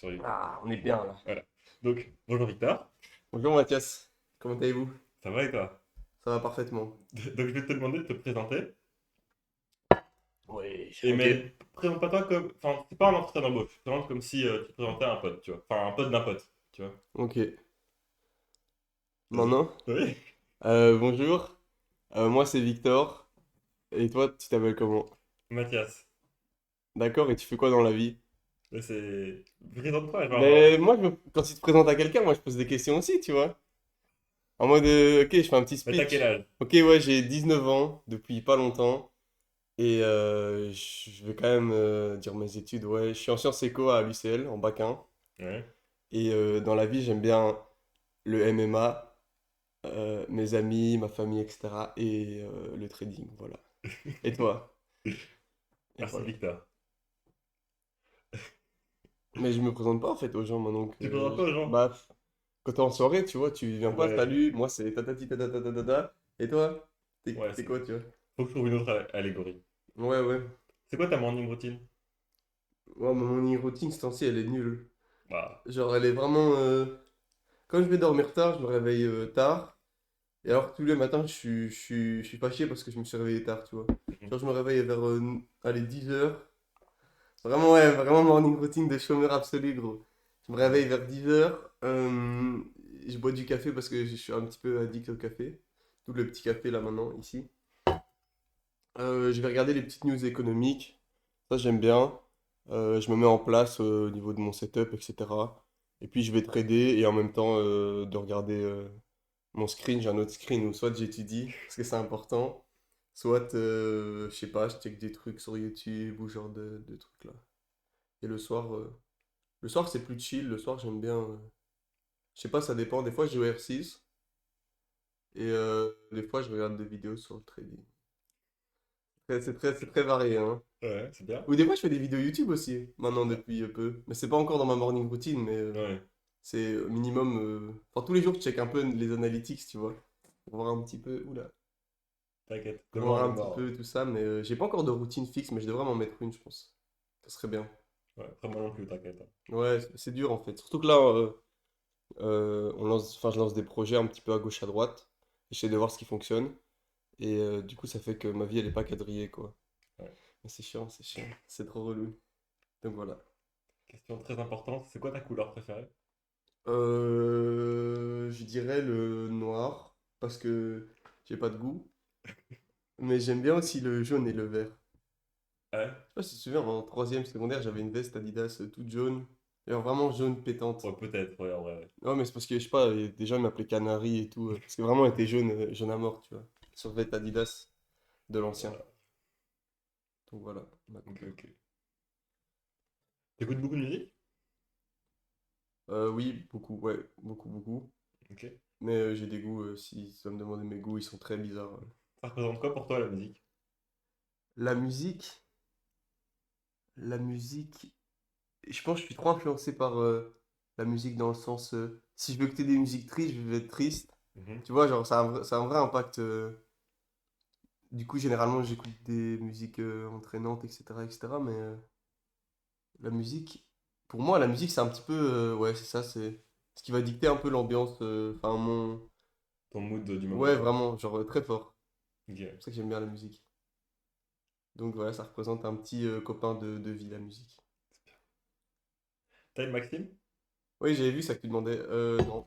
sur YouTube. Ah, on est bien là. Voilà. Donc, bonjour Victor, Bonjour Mathias, comment allez-vous? ça va et toi? Ça va parfaitement. Donc, je vais te demander de te présenter. Oui, Et ok. mais, présente pas toi comme. Enfin, c'est pas un entretien d'embauche. Je te présente comme si tu te présentais un pote, tu vois. Enfin, un pote d'un pote, tu vois. Ok. Vas-y. Maintenant, Oui. bonjour. Moi c'est Victor. Et toi, tu t'appelles comment? Mathias. D'accord, et tu fais quoi dans la vie? Mais c'est. Présente-toi, genre. Mais moi, quand tu te présentes à quelqu'un, moi je pose des questions aussi, tu vois. En mode, ok, je fais un petit Mais t'as quel speech. âge? Ok, ouais, j'ai 19 ans depuis pas longtemps. Et je vais quand même dire mes études. Ouais, je suis en sciences éco à l'UCL, en bac 1. Ouais. Et dans la vie, j'aime bien le MMA, mes amis, ma famille, etc. Et le trading, voilà. Et toi? Et Merci voilà. Victor. Mais je me présente pas en fait aux gens maintenant Tu que présentes pas aux gens? bah, quand t'es en soirée, tu vois, tu viens pas, Ouais. salut, moi c'est tatati tatatatatata. Et toi? Ouais, T'es c'est. quoi, tu vois? Faut que je trouve une autre allégorie. Ouais, ouais. C'est quoi ta morning routine? Ouais, mon morning routine, ce temps-ci, elle est nulle. Bah. Genre, elle est vraiment. Quand je vais dormir tard, je me réveille tard. Et alors, tous les matins, je suis fâché parce que je me suis réveillé tard, tu vois. Mhm. Genre, je me réveille vers, allez, 10 heures. Vraiment, ouais, vraiment morning routine de chômeur absolu, gros. Je me réveille vers 10 heures. Je bois du café parce que je suis un petit peu addict au café. Tout le petit café là maintenant, ici. Je vais regarder les petites news économiques. Ça, j'aime bien. Je me mets en place au niveau de mon setup, etc. Et puis, je vais trader et en même temps de regarder mon screen. J'ai un autre screen où soit j'étudie parce que c'est important, soit, je sais pas, je check des trucs sur YouTube ou genre de trucs là. Et le soir, c'est plus chill. Le soir, j'aime bien. Je sais pas, ça dépend. Des fois, je joue à R6 et des fois, je regarde des vidéos sur le trading. C'est très varié, hein. Ouais, c'est bien. Ou des fois, je fais des vidéos YouTube aussi, maintenant, Ouais. depuis peu. Mais c'est pas encore dans ma morning routine, mais Ouais. c'est minimum. Enfin, tous les jours, je check un peu les analytics, tu vois. Pour voir un petit peu. Oula. T'inquiète. Pour Demain voir on est un petit mort. peu tout ça, mais j'ai pas encore de routine fixe, mais je devrais m'en mettre une, je pense. Ça serait bien. Ouais, après moi non plus, t'inquiète. Ouais, c'est dur en fait. Surtout que là, enfin, je lance des projets un petit peu à gauche, à droite. J'essaie de voir ce qui fonctionne. Et du coup, ça fait que ma vie, elle est pas quadrillée, quoi. Ouais. Mais c'est chiant, c'est chiant. C'est trop relou. Donc voilà. Question très importante, c'est quoi ta couleur préférée? Je dirais le noir, parce que j'ai pas de goût. Mais j'aime bien aussi le jaune et le vert. Ouais. Je sais pas si tu te souviens, en troisième secondaire, j'avais une veste Adidas toute jaune. Et alors vraiment jaune pétante. Ouais, peut-être, ouais, en vrai. Ouais. Non, mais c'est parce que, je sais pas, des gens ils m'appelaient Canary et tout. Parce que vraiment, elle était jaune, jaune à mort, tu vois. Sur veste Adidas de l'ancien. Voilà. Donc voilà, ma Ok, couleur. ok. T'écoutes beaucoup de musique? Oui, beaucoup, ouais, beaucoup, beaucoup. Ok. Mais j'ai des goûts, si tu vas me demander mes goûts, ils sont très bizarres. Ça représente quoi pour toi la musique? La musique, la musique, je pense que je suis trop influencé par la musique dans le sens, si je veux écouter des musiques tristes, je vais être triste. Mhm. Tu vois, genre, ça a un vrai impact. Du coup, généralement, j'écoute des musiques entraînantes, etc., etc. Mais la musique, pour moi, la musique, c'est un petit peu, ouais, c'est ça, c'est ce qui va dicter un peu l'ambiance, enfin, Ton mood du ouais, moment, ouais. vraiment, genre, très fort. C'est Ok. pour ça que j'aime bien la musique. Donc voilà, ça représente un petit copain de vie, la musique. T'as une Maxime? Oui, j'avais vu ça que tu demandais. Non,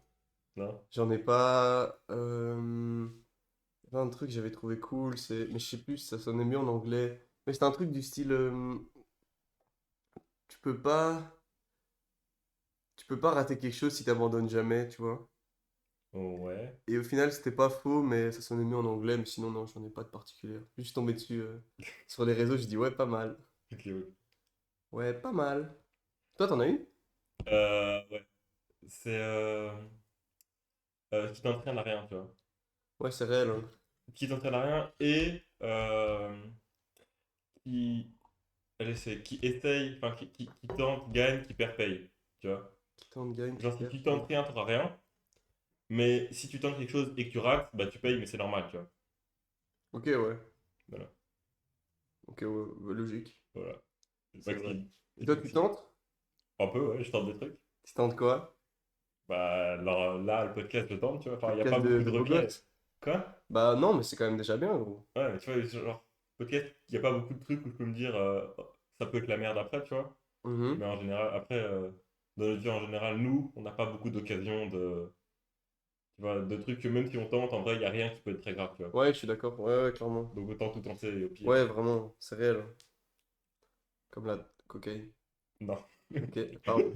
Non? j'en ai pas. Il y avait un truc que j'avais trouvé cool, mais je sais plus, ça sonnait mieux en anglais. Mais c'est un truc du style, tu peux pas, tu peux pas rater quelque chose si t'abandonnes jamais, tu vois. Oh, ouais. Et au final, c'était pas faux, mais ça sonnait mieux en anglais. Mais sinon, non, j'en ai pas de particulier. Je suis tombé dessus sur les réseaux, j'ai dit ouais, pas mal. Ok, ouais. Ouais, pas mal. Toi, t'en as une? Ouais. C'est qui t'entraîne à rien, tu vois. Ouais, c'est réel, hein. Qui t'entraîne à rien et qui, allez, c'est qui essaye, enfin qui tente, gagne, qui perd, paye. Tu vois. Qui tente gagne, qui Genre si perd, tu paye. tentes rien, t'auras rien. Mais si tu tentes quelque chose et que tu rates, bah tu payes, mais c'est normal, tu vois. Ok, ouais. Voilà. Ok, ouais, ouais, logique. Voilà. C'est vrai. Maxime. Et Et toi, tu Maxime. tentes? Un peu, ouais, je tente des trucs. Tu tentes quoi? Bah, alors, là, le podcast, je tente, tu vois. Enfin, il n'y a Podcast pas beaucoup de de beau requêtes. gosse? Quoi? Bah non, mais c'est quand même déjà bien, gros. Ouais, mais tu vois, genre, podcast, il n'y a pas beaucoup de trucs où je peux me dire, ça peut être la merde après, tu vois. Mhm. Mais en général, après, dans notre vie en général, nous, on n'a pas beaucoup d'occasions tu vois, de trucs que même si on tente, en vrai, il n'y a rien qui peut être très grave, tu vois. Ouais, je suis d'accord. Ouais, ouais, clairement. Donc autant tout tenter et au pire, Ouais, vraiment, c'est réel, hein. Comme la cocaïne. non. Ok, pardon.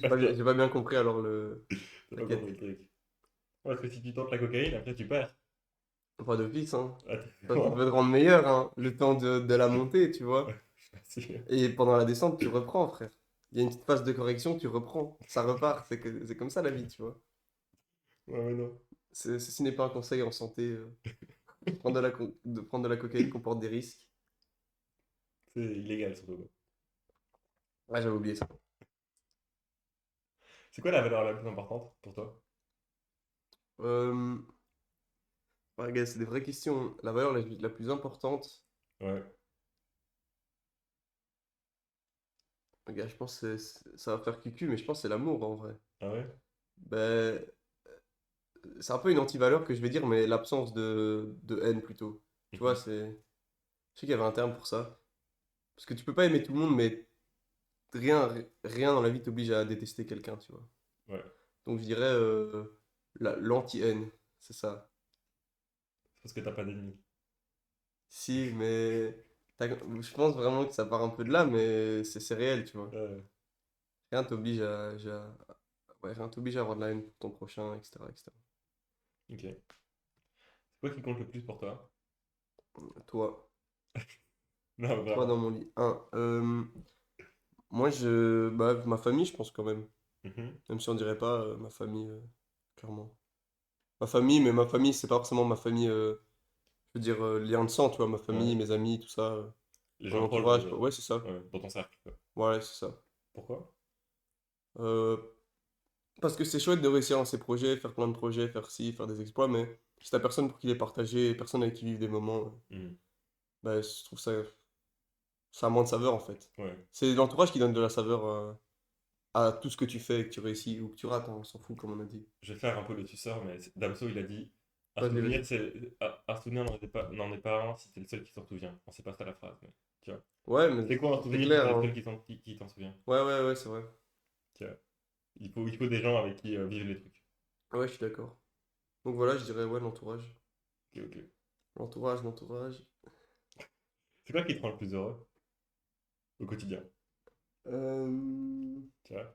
Parce que J'ai pas bien compris alors t'as la pas compris quête. le truc. Ouais, parce que si tu tentes la cocaïne, après tu perds. Pas de fixe, hein. Ah, Ça peut te rendre meilleur, hein. Le temps de la montée, tu Ouais, vois. je suis pas sûr. Et pendant la descente, tu reprends, frère. Il y a une petite phase de correction, tu reprends. Ça repart. C'est comme ça la vie, tu vois. Ouais, mais non. Ceci n'est pas un conseil en santé. De prendre de la cocaïne comporte des risques. C'est illégal surtout. Ah, j'avais oublié ça. C'est quoi la valeur la plus importante pour toi? Euh, ouais, gars, c'est des vraies questions. La valeur la plus importante, Ouais. gars, je pense que ça va faire cucu, mais je pense que c'est l'amour en vrai. Ah ouais? Ben, c'est un peu une anti-valeur que je vais dire, mais l'absence de haine plutôt. Tu vois, Mhm. je sais qu'il y avait un terme pour ça. Parce que tu peux pas aimer tout le monde, mais rien dans la vie t'oblige à détester quelqu'un, tu vois. Ouais. Donc je dirais l'anti-haine, c'est ça. C'est parce que t'as pas d'ennemis. Si, mais je pense vraiment que ça part un peu de là, mais c'est réel, tu vois. Ouais. Rien t'oblige ouais, rien t'oblige à avoir de la haine pour ton prochain, etc., etc. Ok. C'est quoi qui compte le plus pour toi? Toi, Non, toi dans vraiment. mon lit. Moi, ma famille, je pense quand même. Mhm. Même si on dirait pas ma famille, clairement. Ma famille, mais ma famille, c'est pas forcément ma famille, je veux dire, lien de sang, tu vois, ma famille, Ouais. mes amis, tout ça, Les mon gens proches entourage, quoi. Ouais, c'est ça. ouais, dans ton cercle, quoi. Ouais, c'est ça. Pourquoi? Euh, Parce que c'est chouette de réussir dans ses projets, faire plein de projets, faire ci, faire des exploits, mais si t'as personne pour qui les partager, personne avec qui vivre des moments, Mhm. bah, je trouve ça a moins de saveur en fait. Ouais. C'est l'entourage qui donne de la saveur à tout ce que tu fais, que tu réussis ou que tu rates, hein, on s'en fout comme on a dit. Je vais faire un peu le tusseur, mais Damso, il a dit Vas-y, vas-y. un souvenir n'en est pas un si t'es le seul qui s'en souvient. On sait pas ça la phrase, mais tu vois. Ouais, mais C'est quoi un c'est souvenir si clair, t'es le hein. seul qui t'en souvient? Ouais, ouais, ouais, c'est vrai. Tu vois. Il faut des gens avec qui vivre les trucs. Ouais, je suis d'accord. Donc voilà, je dirais, ouais, l'entourage. Ok, ok. L'entourage, l'entourage. C'est quoi qui te rend le plus heureux au quotidien? Euh, Tu vois?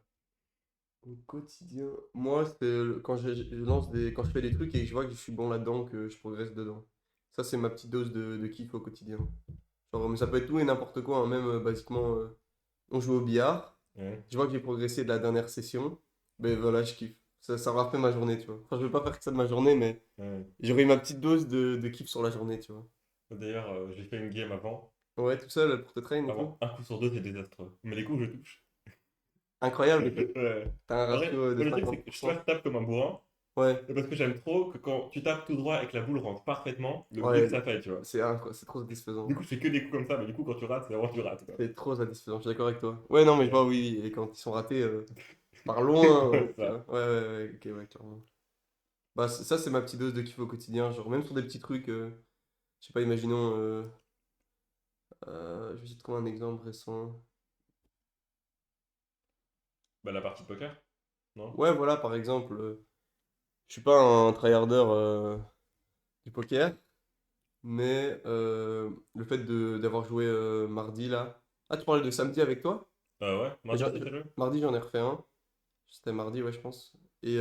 Au quotidien. Moi, quand quand je fais des trucs et que je vois que je suis bon là-dedans, que je progresse dedans. Ça, c'est ma petite dose de kiff au quotidien. Genre, mais ça peut être tout et n'importe quoi, hein. Même, basiquement, on joue au billard. Ouais, Je vois que j'ai progressé de la dernière session. Ben voilà, je kiffe. Ça aura fait ma journée, tu vois. Enfin, je veux pas faire que ça de ma journée, mais ouais. j'aurai eu ma petite dose de kiff sur la journée, tu vois. D'ailleurs, j'ai fait une game avant. Ouais, tout seul pour te train et tout. Avant, un coup sur deux, c'est désastreux. Mais les coups, je touche. Incroyable. Ouais. T'as un En vrai, ratio de moi, le truc, c'est que je 50%. tape comme un bourrin. Ouais, Et parce que j'aime trop que quand tu tapes tout droit et que la boule rentre parfaitement, le bruit que ouais, ça fait, tu vois. c'est trop Du satisfaisant. coup, je fais que des coups comme ça, mais du coup, quand tu rates, c'est vraiment tu rates, quoi. C'est trop satisfaisant, je suis d'accord avec toi. Ouais, non, mais je Ouais. vois, oui, oui, et quand ils sont ratés, par loin, Ouais, tu ça. vois. Ouais, ouais, ouais, ok, ouais, clairement. Bah, ça, c'est ma petite dose de kiff au quotidien. Genre, même sur des petits trucs, je sais pas, imaginons, je vais essayer de trouver un exemple récent. Bah, la partie de poker, non? Ouais, voilà, par exemple, je suis pas un tryharder du poker, mais le fait d'avoir joué mardi, là. Ah, tu parlais de samedi avec toi? Ouais, Bah, mardi aussi, t'as joué? mardi, j'en ai refait un. C'était mardi, ouais, je pense. Et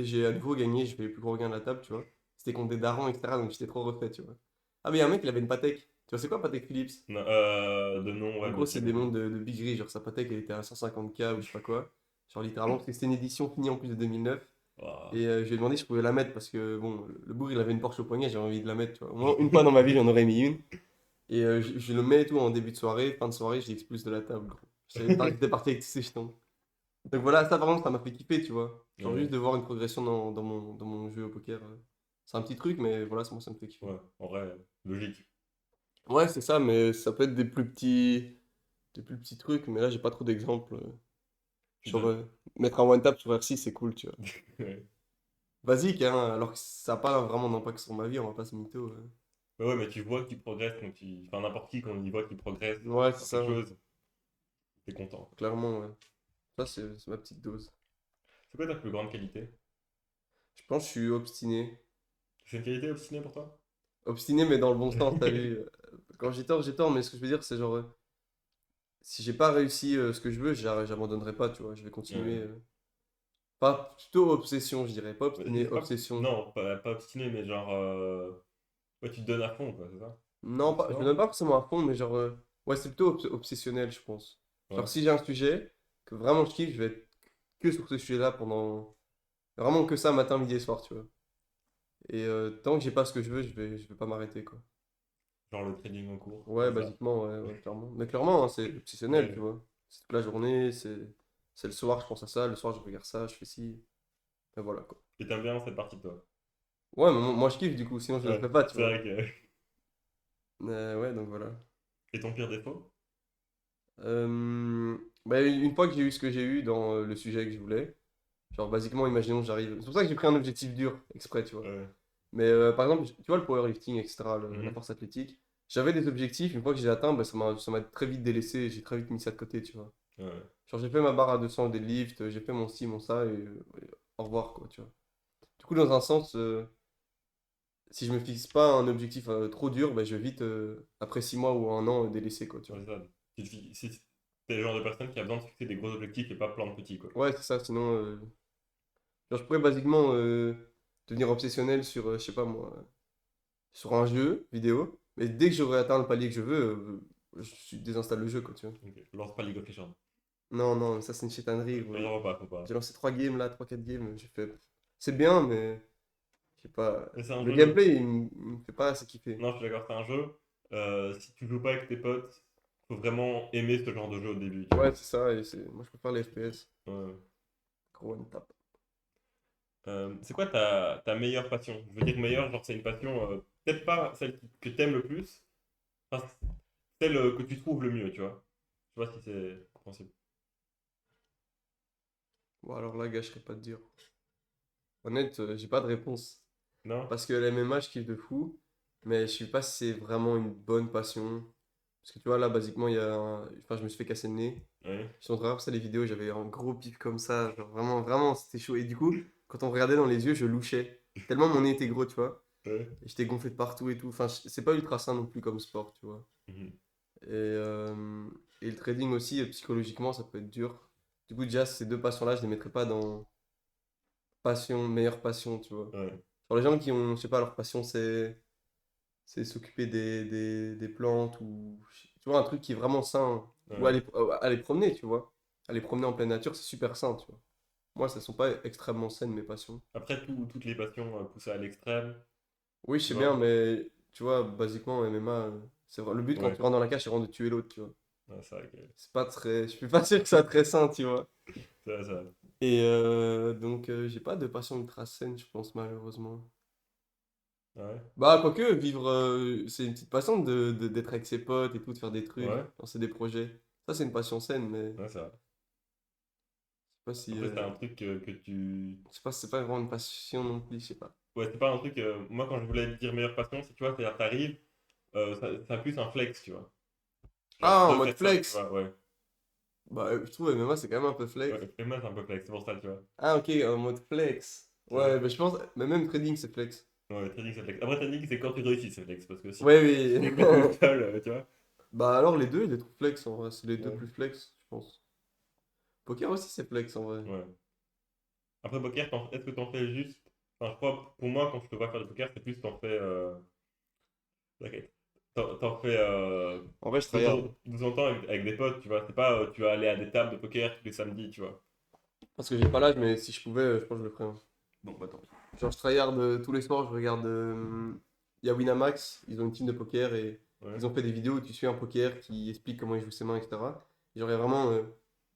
j'ai à nouveau gagné, je fais les plus gros gains de la table, tu vois. C'était contre des darons, etc. Donc j'étais trop refait, tu vois. Ah, mais il y a un mec, il avait une Patek. Tu vois, c'est quoi Patek Philips? Non, de nom, En ouais, gros, mais j'ai c'est jamais des vu. montres de Big Gris. Genre, sa Patek, elle était à 150K ou je sais pas quoi. Genre, littéralement, parce que c'était une édition finie en plus de 2009. Waouh. Et je lui ai demandé si je pouvais la mettre parce que, bon, le bourg, il avait une Porsche au poignet, j'avais envie de la mettre, tu vois. Au moins, une fois dans ma vie, j'en aurais mis une. Et je le mets et tout en début de soirée, fin de soirée, je l'expulse de la table, gros. J'étais parti avec tous ces jetons. Donc voilà, ça par exemple, ça m'a fait kiffer, tu vois. Genre juste Ouais, de voir une progression dans mon jeu au poker. C'est un petit truc, mais voilà, moi ça me fait kiffer. ouais, en vrai, logique. Ouais, c'est ça, mais ça peut être des plus petits des plus petits trucs, mais là, j'ai pas trop d'exemples. Tu Genre, donnes. mettre un one tap sur R6, c'est cool, tu vois. Ouais. Basique, hein, alors que ça n'a pas vraiment d'impact sur ma vie, on va pas se mytho. Mais ouais, mais tu vois que tu progresses, donc enfin, n'importe qui, quand il voit qu'il progresse Ouais, c'est dans ça, quelque chose, t'es content. clairement, ouais. Ça, c'est ma petite dose. C'est quoi ta plus grande qualité? Je pense que je suis obstiné. C'est une qualité obstinée pour toi? Obstiné, mais dans le bon sens, t'as vu. Quand j'ai tort, mais ce que je veux dire, c'est genre, si j'ai pas réussi ce que je veux, j'abandonnerai pas, tu vois. Je vais continuer. Ouais. Pas plutôt obsession, je dirais. Pas Mais obstiné, c'est pas... obsession. Non, pas obstiné, mais genre... Ouais, tu te donnes à fond, quoi, c'est ça? Non, pas, je me Non? donne pas forcément à fond, mais genre, ouais, c'est plutôt obsessionnel, je pense. Genre, Ouais. si j'ai un sujet que vraiment je kiffe, je vais être que sur ce sujet-là pendant. Vraiment que ça, matin, midi et soir, tu vois. Et tant que j'ai pas ce que je vais pas m'arrêter, quoi. Genre le trading en cours, Ouais, c'est ça? basiquement, ouais, ouais, clairement. Mais clairement, hein, c'est obsessionnel, tu Ouais. vois. C'est toute la journée, c'est le soir, je pense à ça, le soir, je regarde ça, je fais ci. Et voilà, quoi. Et t'aimes bien cette partie de toi? Ouais, mais moi, je kiffe, du coup, sinon je le Ouais, ferais pas, tu c'est vois. vrai que... Ouais, donc voilà. Et ton pire défaut? Bah, une fois que j'ai eu ce que j'ai eu dans le sujet que je voulais, genre, basiquement, imaginons que j'arrive. C'est pour ça que j'ai pris un objectif dur, exprès, tu vois. Ouais. Mais par exemple, tu vois, le powerlifting, etc., la Mhm. force athlétique, j'avais des objectifs, une fois que j'ai atteint, bah, ça m'a très vite délaissé, j'ai très vite mis ça de côté, tu vois. Ouais. Genre, j'ai fait ma barre à 200 au deadlift, j'ai fait mon ci, mon ça, et au revoir, quoi, tu vois. Du coup, dans un sens, si je me fixe pas un objectif trop dur, bah, je vais vite, après 6 mois ou un an, délaisser, quoi, tu Ouais, vois. c'est ça. Si t'es le genre de personne qui a besoin de fixer des gros objectifs et pas plein de petits, quoi. Ouais, c'est ça, sinon, genre, je pourrais basiquement devenir obsessionnel sur, je sais pas moi, sur un jeu vidéo, mais dès que j'aurai atteint le palier que je veux, désinstalle le jeu, quoi, tu vois. Ok. Lance pas League of Legends. Non, non, ça c'est une chicanerie, gros. Genre pas, faut pas. J'ai lancé 3 games là, 3 4 games, j'ai fait. C'est bien, mais je sais pas. Mais c'est un Le jeu. gameplay, il me fait pas assez kiffer. Non, je suis d'accord, c'est un jeu. Si tu joues pas avec tes potes, faut vraiment aimer ce genre de jeu au début, tu vois. Ouais, c'est ça, et moi je préfère les FPS. Ouais. Gros one tap. C'est quoi ta meilleure passion? Je veux dire meilleure, genre c'est une passion, peut-être pas celle que t'aimes le plus, enfin, celle que tu trouves le mieux, tu vois. Je sais pas si c'est compréhensible. Bon, alors là, gars, je serais pas te dire. Honnête, j'ai pas de réponse. Non? Parce que la MMA, je kiffe de fou, mais je sais pas si c'est vraiment une bonne passion. Parce que tu vois, là, basiquement, enfin, je me suis fait casser le nez. Oui. Je suis en train de regarder les vidéos, j'avais un gros pif comme ça, genre vraiment, vraiment, c'était chaud. Et du coup, quand on regardait dans les yeux, je louchais. Tellement mon nez était gros, tu vois. Ouais. Et j'étais gonflé de partout et tout. Enfin, c'est pas ultra sain non plus comme sport, tu vois. Mhm. Et le trading aussi, psychologiquement, ça peut être dur. Du coup, déjà, ces deux passions-là, je les mettrais pas dans passion, meilleure passion, tu vois. Ouais. Genre les gens qui ont, je sais pas, leur passion, c'est s'occuper des plantes ou, tu vois, un truc qui est vraiment sain. Ou Ouais. aller promener, tu vois. Aller promener en pleine nature, c'est super sain, tu vois. Moi, ça sont pas extrêmement saines, mes passions. Après, toutes les passions poussées à l'extrême, Oui, je tu sais bien, vois. mais tu vois, basiquement, MMA, c'est vrai. Le but quand Ouais. tu rentres dans la cage, c'est vraiment de tuer l'autre, tu vois. Ouais, c'est vrai que C'est pas très. Je suis pas sûr que ça soit très sain, tu vois. c'est vrai, ça. Et donc, j'ai pas de passion ultra saine, je pense, malheureusement. Ouais. Bah, quoique, vivre, c'est une petite passion d'être avec ses potes et tout, de faire des trucs, Ouais. lancer des projets. Ça, c'est une passion saine, mais Ouais, c'est vrai. je sais pas si. Après, c'est un truc que tu. Je sais pas si c'est pas vraiment une passion non plus, je sais pas. Ouais, c'est pas un truc. Moi, quand je voulais dire meilleure passion, c'est, tu vois, c'est-à-dire, t'arrives, ça plus un flex, tu vois. Genre, Ah, en de mode faire ça, tu flex! vois, ouais. Bah, je trouve MMA, c'est quand même un peu flex. Ouais, et moi, c'est un peu flex, c'est pour ça, tu vois. Ah, ok, en mode flex. Tu vois. Ouais, bah, je pense. Mais même trading, c'est flex. Ouais, trading, c'est flex. Après, trading, c'est quand tu réussis, c'est flex. Parce que si Ouais, si oui. t'éclates tout seul, tu vois. Bah, alors, les deux, je les trouve flex en vrai. C'est les deux Ouais. plus flex, je pense. Poker aussi, c'est flex en vrai. Ouais. Après, poker, est-ce que t'en fais juste. Enfin, je crois, pour moi, quand je te vois faire du poker, c'est plus t'en fais. T'inquiète. T'en fais En vrai, je tryhard. de temps en temps avec des potes, tu vois. C'est pas tu vas aller à des tables de poker tous les samedis, tu vois. Parce que j'ai pas l'âge, mais si je pouvais, je pense que je le ferais, hein. Bon, bah tant pis. Genre, je tryhard tous les soirs, je regarde. Il y a Winamax, ils ont une team de poker et Ouais. ils ont fait des vidéos où tu suis un poker qui explique comment il joue ses mains, etc. Et genre, il y a vraiment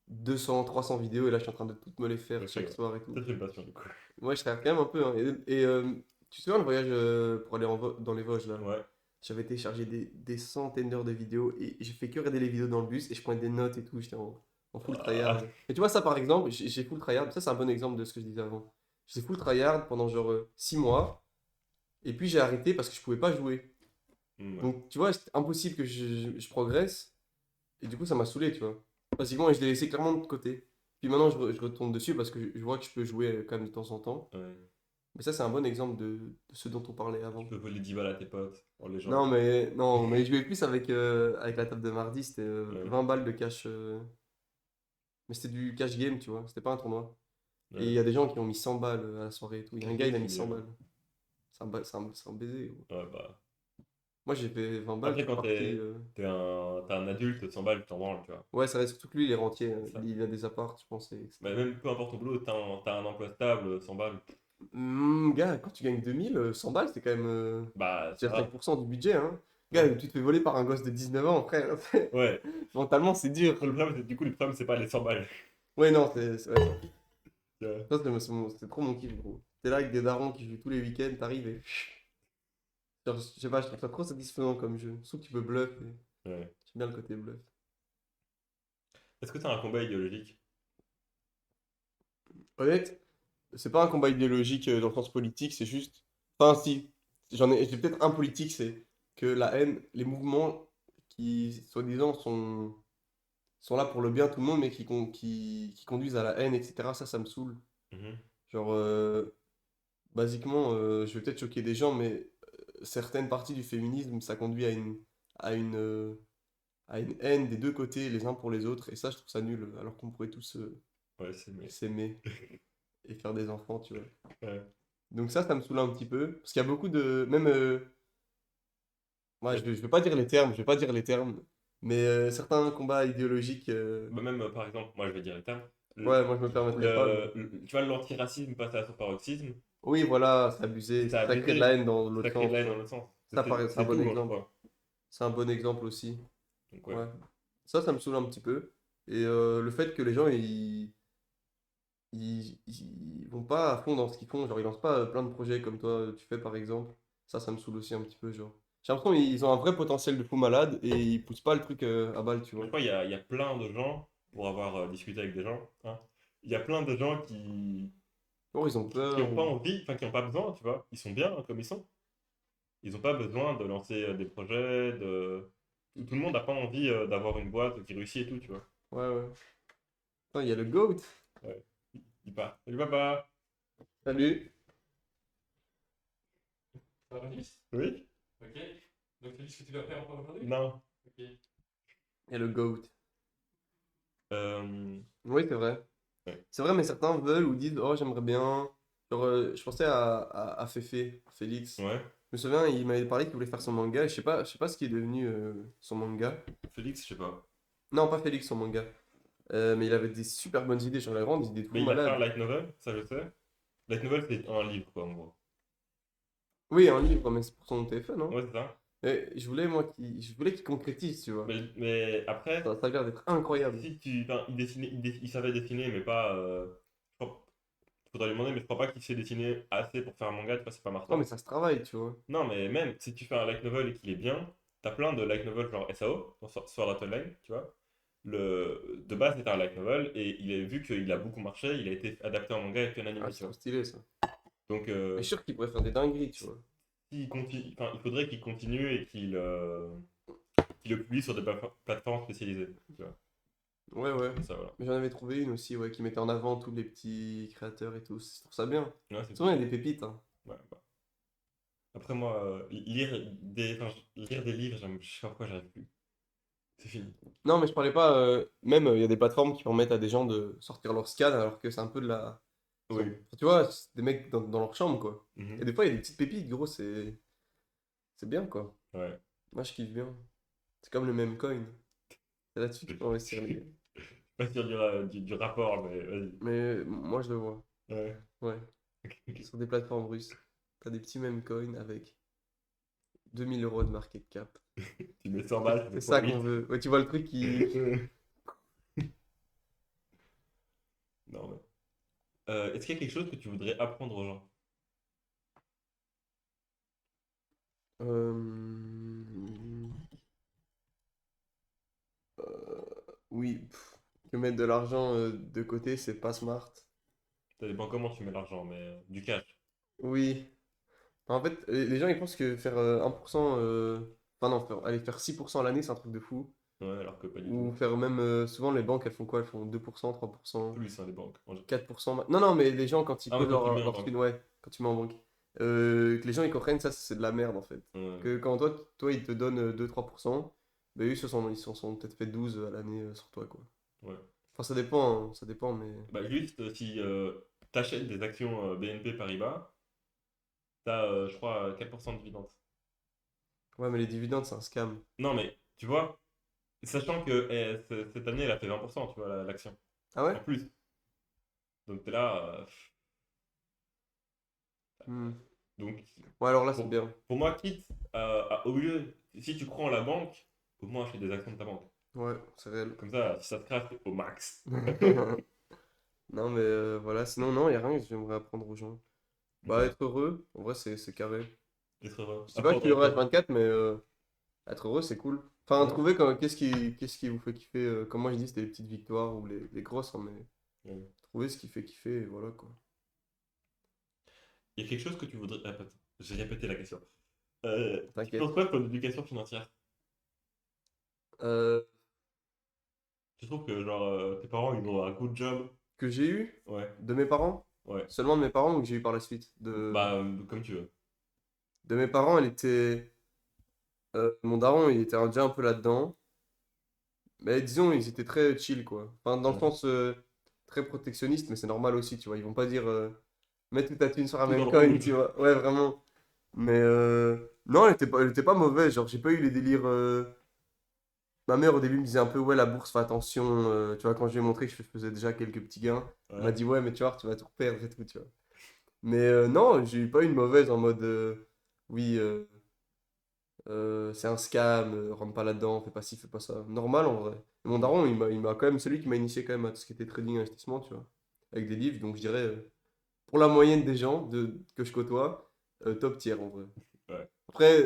200, 300 vidéos et là, je suis en train de toutes me les faire Ok, chaque ouais. soir et tout. Peut-être une passion, du coup. Moi, je tryhard quand même un peu, hein. Et tu te souviens le voyage pour aller dans les Vosges là? Ouais. j'avais téléchargé des centaines d'heures de vidéos et j'ai fait que regarder les vidéos dans le bus et je prenais des notes et tout, j'étais en full tryhard. Ah, Et tu vois, ça par exemple, j'ai full tryhard, ça c'est un bon exemple de ce que je disais avant. J'ai full tryhard pendant genre 6 mois et puis j'ai arrêté parce que je pouvais pas jouer. ouais. Donc tu vois, c'était impossible que je progresse et du coup ça m'a saoulé, tu vois. Basiquement, et je l'ai laissé clairement de côté. Puis maintenant, je retourne dessus parce que je vois que je peux jouer quand même de temps en temps. Ouais. Mais ça, c'est un bon exemple de ce dont on parlait Tu avant. peux voler 10 balles à tes potes en légende. Non, mais je jouais plus avec la table de mardi, c'était Ouais. 20 balles de cash. Mais c'était du cash game, tu vois, c'était pas un tournoi. Et il y Ouais. a des gens qui ont mis 100 balles à la soirée et tout. Il y a un Cash gars, game, il a c'est mis 100 mieux, hein. balles. C'est un baiser, gros. Ouais, bah. Moi, j'ai fait 20 balles, je Après, suis quand parti. t'es un adulte, 100 balles, tu t'en branles, tu vois. Ouais, ça reste surtout que lui, il est rentier. C'est ça. Il a des apparts, je pense, Bah, etc. même peu importe ton boulot, t'as un emploi stable, 100 balles. Gars, quand tu gagnes 2000, 100 balles, c'est quand même. Bah, C'est ça à va. 5% du budget, hein. Gars, Ouais. tu te fais voler par un gosse de 19 ans, frère. Ouais. Mentalement, c'est dur. Le problème, du coup, le problème, c'est pas les 100 balles. Ouais, non, ouais, Ouais. ça, c'était trop mon kiff, gros. T'es là avec des darons qui jouent tous les week-ends, t'arrives et. Genre, je sais pas, je trouve ça trop satisfaisant comme jeu. Sauf que tu peux bluff et Ouais. j'aime bien le côté bluff. Est-ce que t'as un combat idéologique? Honnête, c'est pas un combat idéologique dans le sens politique, c'est juste. Enfin, si, j'ai peut-être un politique, c'est que la haine, les mouvements qui, soi-disant, sont là pour le bien de tout le monde, mais qui conduisent à la haine, etc. Ça me saoule. Mhm. Genre, basiquement, je vais peut-être choquer des gens, mais certaines parties du féminisme, ça conduit à à une haine des deux côtés, les uns pour les autres, et ça, je trouve ça nul, alors qu'on pourrait tous Ouais, c'est mais. s'aimer et faire des enfants, tu vois. Ouais. Donc ça me saoule un petit peu, parce qu'il y a beaucoup de... Même, ouais, Ouais. je vais pas dire les termes, je vais pas dire les termes, mais certains combats idéologiques, Bah, même, par exemple, moi, je vais dire les termes. ouais, moi je me permettrais pas, mais... Tu vois, l'antiracisme passe à son paroxysme. Oui, voilà, c'est abusé, C'est ça crée de la abusé. haine dans Ça l'autre crée de sens, la tu haine dans vois. l'autre sens. Ça, c'est un C'est bon tout, hein, je exemple. crois. C'est un bon exemple aussi. Donc, ouais. Ouais. Ça me saoule un petit peu. Et le fait que les gens, ils vont pas à fond dans ce qu'ils font. Genre, ils lancent pas plein de projets comme toi, tu fais par exemple. Ça me saoule aussi un petit peu, genre. J'ai l'impression qu'ils ont un vrai potentiel de fou malade et ils poussent pas le truc à balle, tu Mais je vois. crois il y a plein de gens, pour avoir discuté avec des gens, hein, il y a plein de gens Or, ils ont qui peur n'ont pas ou... envie, enfin qui n'ont pas besoin, tu vois. Ils sont bien comme ils sont. Ils n'ont pas besoin de lancer des projets, tout le monde n'a pas envie d'avoir une boîte qui réussit et tout, tu vois. Ouais, ouais. Putain, il y a le GOAT. Ouais. Dis pas. Salut papa. Salut. Ça va, Régis? Oui? Ok. Donc, tu dis ce que tu dois faire encore aujourd'hui? Non. Ok. Il y a le GOAT. Euh, Oui, c'est vrai. ouais. C'est vrai, mais certains veulent ou disent, oh, j'aimerais bien. Genre, je pensais à Féfé, Félix. Ouais. Je me souviens, il m'avait parlé qu'il voulait faire son manga. Je sais pas ce qui est devenu son manga. Félix, je sais pas. Non, pas Félix, son manga. Mais il avait des super bonnes idées sur la grande, des idées de fou Mais il a fait un malade. light novel, ça je sais. Light novel, c'est un livre, quoi, en gros. Oui, un livre, mais c'est pour son téléphone, hein. Ouais, c'est ça. Et je voulais qu'il concrétise, tu vois. Mais après, Ça a l'air d'être incroyable. si tu. Enfin, il dessinait, il savait dessiner, mais pas. Faudrait lui demander, mais je crois pas qu'il sait dessiner assez pour faire un manga, tu vois, c'est pas Non, mais Martin. ça se travaille, tu vois. Non, mais même si tu fais un light novel et qu'il est bien, t'as plein de light novels genre SAO, dans Sword Art Online, tu vois. De base, c'est un light novel et il a vu qu'il a beaucoup marché, il a été adapté en manga et puis en Ah, animé, c'est tu trop vois. stylé, ça. Donc, Mais je suis sûr qu'il pourrait faire des dingueries, tu vois. s'il continue, enfin, il faudrait qu'il continue et qu'il le publie sur des plateformes spécialisées, tu vois. Ouais, ouais. Comme ça, voilà. Mais j'en avais trouvé une aussi, ouais, qui mettait en avant tous les petits créateurs et tout. Je trouve ça bien. Ouais, c'est Souvent, cool. il y a des pépites, hein. Ouais, bah. Après, moi, lire des livres, je sais pas pourquoi j'arrive plus. C'est fini. Non, mais je parlais pas. Même, il y a des plateformes qui permettent à des gens de sortir leur scan alors que c'est un peu de la. Oui. Enfin, tu vois, c'est des mecs dans leur chambre, quoi. Et Mhm. des fois, il y a des petites pépites, gros, c'est bien, quoi. Ouais. Moi, je kiffe bien. C'est comme le même coin. C'est là-dessus que tu peux investir, les gars. Pas sûr du rapport, mais vas-y. Mais moi, je le vois. Ouais. Ouais. Sur des plateformes russes. T'as des petits meme coins avec 2000 € de market cap. Tu mets 100 balles, ça C'est fait ça fois qu'on 8. veut. Ouais, tu vois le truc qui. Non, mais. Est-ce qu'il y a quelque chose que tu voudrais apprendre aux gens? Euh, Oui, que mettre de l'argent de côté, c'est pas smart. Ça dépend comment tu mets l'argent, mais du cash. Oui. En fait, les gens ils pensent que faire 1%, enfin non, aller faire 6% à l'année, c'est un truc de fou. Ouais, alors que pas du Ou tout. faire même, souvent les banques elles font quoi? Elles font 2%, 3%, Plus, hein, les banques. 4%. Non, non, mais les gens quand ils Ah, mais posent quand tu le mets en leur banque. thune, ouais, quand tu mets en banque, que les gens ils comprennent ça, c'est de la merde en fait. Ouais. Que quand toi ils te donnent 2-3%, ben eux ils s'en sont peut-être fait 12 à l'année sur toi quoi. Ouais. Enfin ça dépend, mais. Bah, juste, si t'achètes des actions BNP Paribas, t'as, je crois, 4% de dividendes. Ouais, mais les dividendes c'est un scam. Non, mais tu vois, sachant que cette année, elle a fait 20%, tu vois, l'action. Ah ouais? En plus. Donc t'es là. Hmm. Donc, Ouais, alors là c'est pour, bien. pour moi, quitte au lieu, si tu crois en la banque, au moins acheter des actions de ta banque. Ouais, c'est réel. Comme ça, si ça te craque, c'est au max. Non, mais voilà, sinon, non, il a rien que j'aimerais apprendre aux gens. Bah, Ok, être heureux, en vrai, c'est carré. être heureux. Je dis pas que Apprendre tu à es être heureux heureux. H24, mais être heureux, c'est cool. Enfin, Ouais. trouver qu'est-ce qui vous fait kiffer. Comme moi, je dis, c'était les petites victoires ou les grosses, hein, mais Ouais. trouver ce qui fait kiffer, et voilà quoi. Il y a quelque chose que tu voudrais. Ah, attends, j'ai répété la question. Tu penses T'inquiète. quoi de ton éducation financière? Euh, Tu trouves que genre tes parents ils ont un good job? que j'ai eu Ouais, de mes parents, ouais. seulement de mes parents ou que j'ai eu par la suite. Bah comme tu veux. De mes parents, elle était. Mon daron, il était déjà un peu là-dedans. Mais disons, ils étaient très chill, quoi. Enfin, dans le Ouais. sens très protectionniste, mais c'est normal aussi, tu vois. Ils vont pas dire mets toute ta thune sur un Tout dans même le coin, rouge. tu vois. Ouais, vraiment. Mais non, elle était pas mauvaise. Genre, j'ai pas eu les délires. Ma mère, au début, me disait un peu, ouais, la bourse, fais attention. Tu vois, quand je lui ai montré que je faisais déjà quelques petits gains, elle m'a Ouais. dit, ouais, mais tu vois, tu vas tout perdre et tout, tu vois. Mais non, j'ai eu pas eu une mauvaise en mode, oui, c'est un scam, rentre pas là-dedans, fais pas ci, fais pas ça. Normal en vrai. Et mon daron, il m'a quand même, c'est lui qui m'a initié quand même à tout ce qui était trading et investissement, tu vois. Avec des livres, donc je dirais, pour la moyenne des gens que je côtoie, top tier en vrai. Ouais. Après,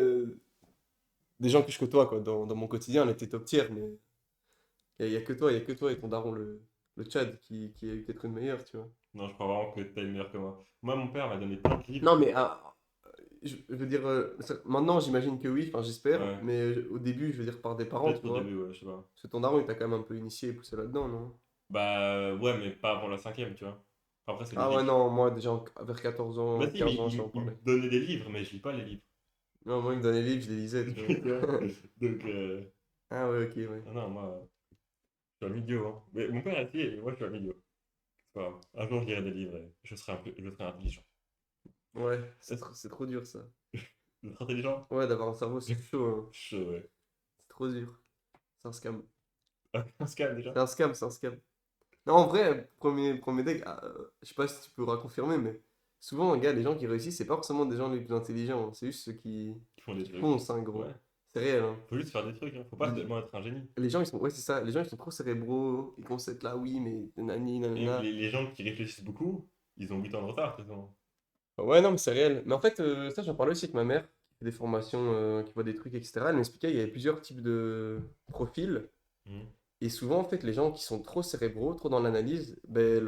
des gens que je côtoie, quoi, dans mon quotidien, elle était top tier, mais y a que toi, il y a que toi et ton daron, le Tchad, qui a eu peut-être une meilleure, tu vois. Non, je crois vraiment que t'es le meilleur que moi. Moi, mon père m'a donné plein de livres. Non, mais je veux dire, maintenant j'imagine que oui, enfin j'espère, Ouais. mais au début, je veux dire par des parents, Peut-être tu au début, vois. ouais, je sais pas. Parce que ton daron, il t'a quand même un peu initié et poussé là-dedans, non? Bah ouais, mais pas avant la cinquième, tu vois. Après, c'est Ah ouais, logique. non, moi déjà vers 14 Bah ans, si, mais 15 ans, je t'en il me parlais. donnait des livres, mais je lis pas les livres. Non, moi, il me donnait les livres, je les lisais, tu vois. Donc, Ah ouais, ok, ouais. non, non, moi, je suis un idiot, hein. Mais mon père a dit, et moi, je suis un idiot. C'est pas grave. Un jour, je lirai des livres et je serai intelligent. Ouais, Est-ce c'est trop dur ça. d'être intelligent? Ouais, d'avoir un cerveau, c'est chaud, hein. Chaud, ouais. C'est trop dur. C'est un scam. On se calme déjà. C'est un scam, c'est un scam. Non, en vrai, premier deck, je sais pas si tu pourras confirmer, mais souvent, gars, les gens qui réussissent, c'est pas forcément des gens les plus intelligents, hein. C'est juste ceux Qui font des qui trucs. foncent, hein, Ouais. gros. C'est réel, hein. Faut juste faire des trucs, hein. Faut pas Les, tellement être un génie. les gens, ils sont, ouais, c'est ça, les gens, ils sont trop cérébraux, ils commencent à être là, oui, mais nanani, Et nanana. les gens qui réfléchissent beaucoup, ils ont 8 ans de retard, de toute façon. Ouais, non, mais c'est réel. Mais en fait, ça, j'en parlais aussi avec ma mère, qui fait des formations, qui voit des trucs, etc. Elle m'expliquait qu'il y avait plusieurs types de profils. Mhm. Et souvent, en fait, les gens qui sont trop cérébraux, trop dans l'analyse, ben,